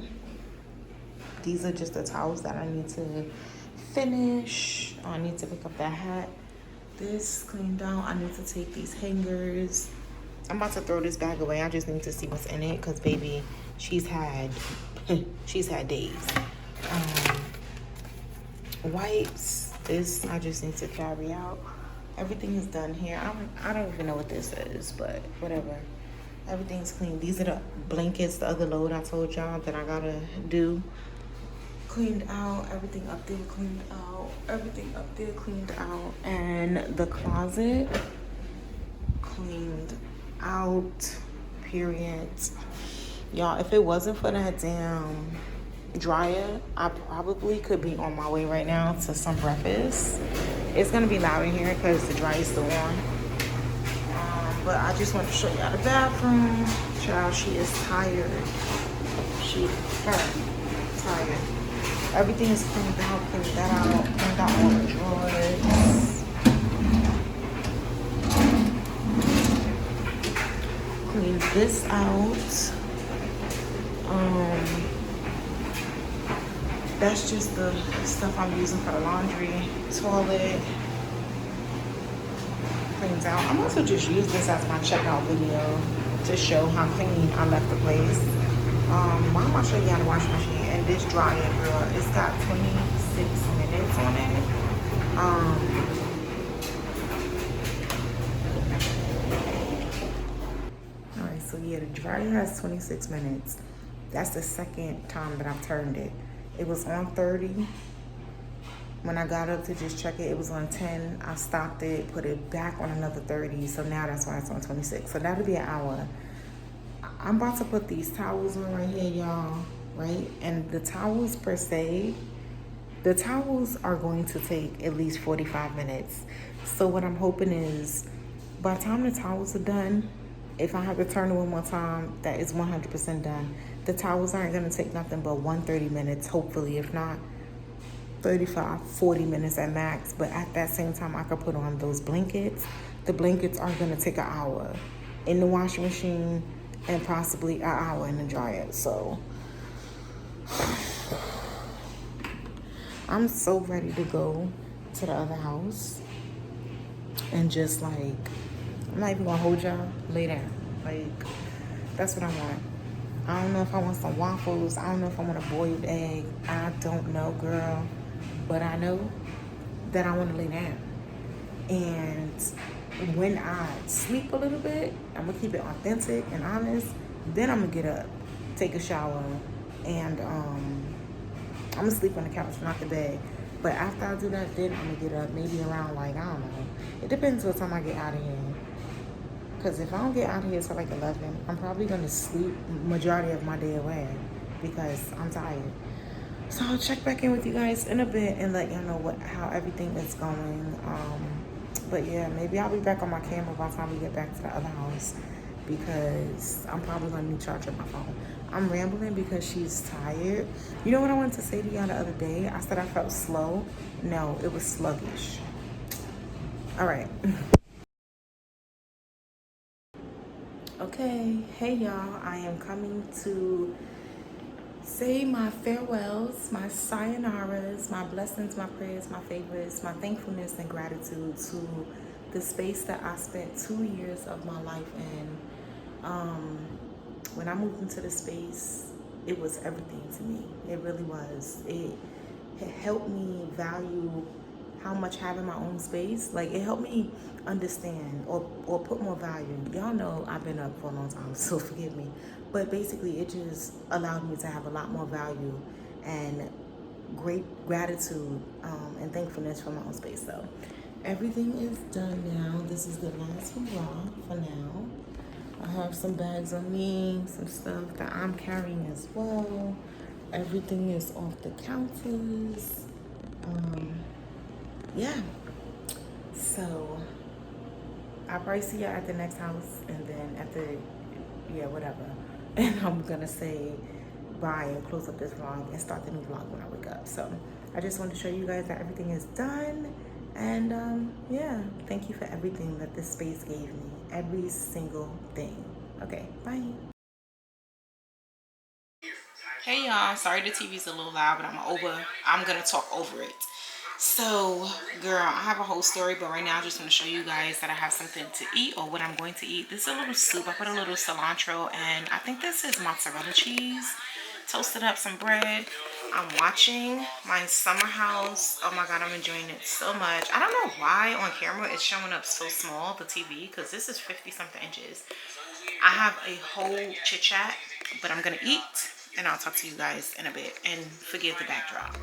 These are just the towels that I need to finish. I need to pick up that hat. This cleaned out. I need to take these hangers. I'm about to throw this bag away. I just need to see what's in it, because baby, she's had days. Wipes. This I just need to carry out. Everything is done here. I don't even know what this is, but whatever. Everything's clean. These are the blankets, the other load I told y'all that I gotta do. Cleaned out. Everything up there cleaned out. Everything up there cleaned out. And the closet cleaned out. Period. Y'all, if it wasn't for that damn dryer, I probably could be on my way right now to some breakfast. It's gonna be loud in here because the dryer is still on. But I just want to show y'all the bathroom. Child, she is tired. Tired. Everything is cleaned out, cleaned that out, cleaned out all the drawers. Cleaned this out. That's just the stuff I'm using for the laundry. Toilet. Cleans out. I'm also just use this as my checkout video to show how clean I left the place. Why am I showing you how to wash machine? And this dryer, girl, it's got 26 minutes on it. Alright, so yeah, the dryer has 26 minutes. That's the second time that I've turned it. It was on 30. When I got up to just check it, it was on 10. I stopped it, put it back on another 30. So now that's why it's on 26. So that'll be an hour. I'm about to put these towels on right here, y'all. Right? And the towels per se, the towels are going to take at least 45 minutes. So what I'm hoping is by the time the towels are done, if I have to turn it one more time, that is 100% done. The towels aren't going to take nothing but 130 minutes, hopefully. If not, 35, 40 minutes at max. But at that same time, I could put on those blankets. The blankets are going to take an hour in the washing machine and possibly an hour in the dryer. So I'm so ready to go to the other house and just like, I'm not even gonna hold y'all, lay down. Like, that's what I want. I don't know if I want some waffles. I don't know if I want a boiled egg. I don't know, girl. But I know that I want to lay down. And when I sleep a little bit, I'm gonna keep it authentic and honest. Then I'm gonna get up, take a shower, and I'm gonna sleep on the couch, not the bed. But after I do that, then I'm gonna get up, maybe around like, I don't know. It depends what time I get out of here. Because if I don't get out of here till like 11, I'm probably gonna sleep majority of my day away because I'm tired. So I'll check back in with you guys in a bit and let y'all know how everything is going. But yeah, maybe I'll be back on my camera by the time we get back to the other house because I'm probably gonna need to charge up my phone. I'm rambling because she's tired. You know what I wanted to say to y'all the other day? I said I felt slow. No, it was sluggish. All right. Okay, hey y'all, I am coming to say my farewells, my sayonaras, my blessings, my prayers, my favors, my thankfulness and gratitude to the space that I spent 2 years of my life in. When I moved into the space, it was everything to me. It really was. It helped me value how much having my own space, like it helped me understand or put more value. Y'all know I've been up for a long time, so forgive me. But basically it just allowed me to have a lot more value and great gratitude and thankfulness for my own space. So everything is done now. This is the last hurrah for now. I have some bags on me, some stuff that I'm carrying as well. Everything is off the counters. Yeah. So I'll probably see you at the next house and then at the, yeah, whatever. And I'm gonna say bye and close up this vlog and start the new vlog when I wake up. So I just wanted to show you guys that everything is done. And yeah, thank you for everything that this space gave me. Every single thing. Okay, bye. Hey y'all, sorry the TV's a little loud, but I'm gonna talk over it. So, girl, I have a whole story, but right now I just want to show you guys that I have something to eat or what I'm going to eat. This is a little soup. I put a little cilantro and I think this is mozzarella cheese. Toasted up some bread. I'm watching my summer house. Oh my god, I'm enjoying it so much. I don't know why on camera it's showing up so small, the TV, because this is 50 something inches. I have a whole chit chat, but I'm gonna eat and I'll talk to you guys in a bit, and forgive the backdrop.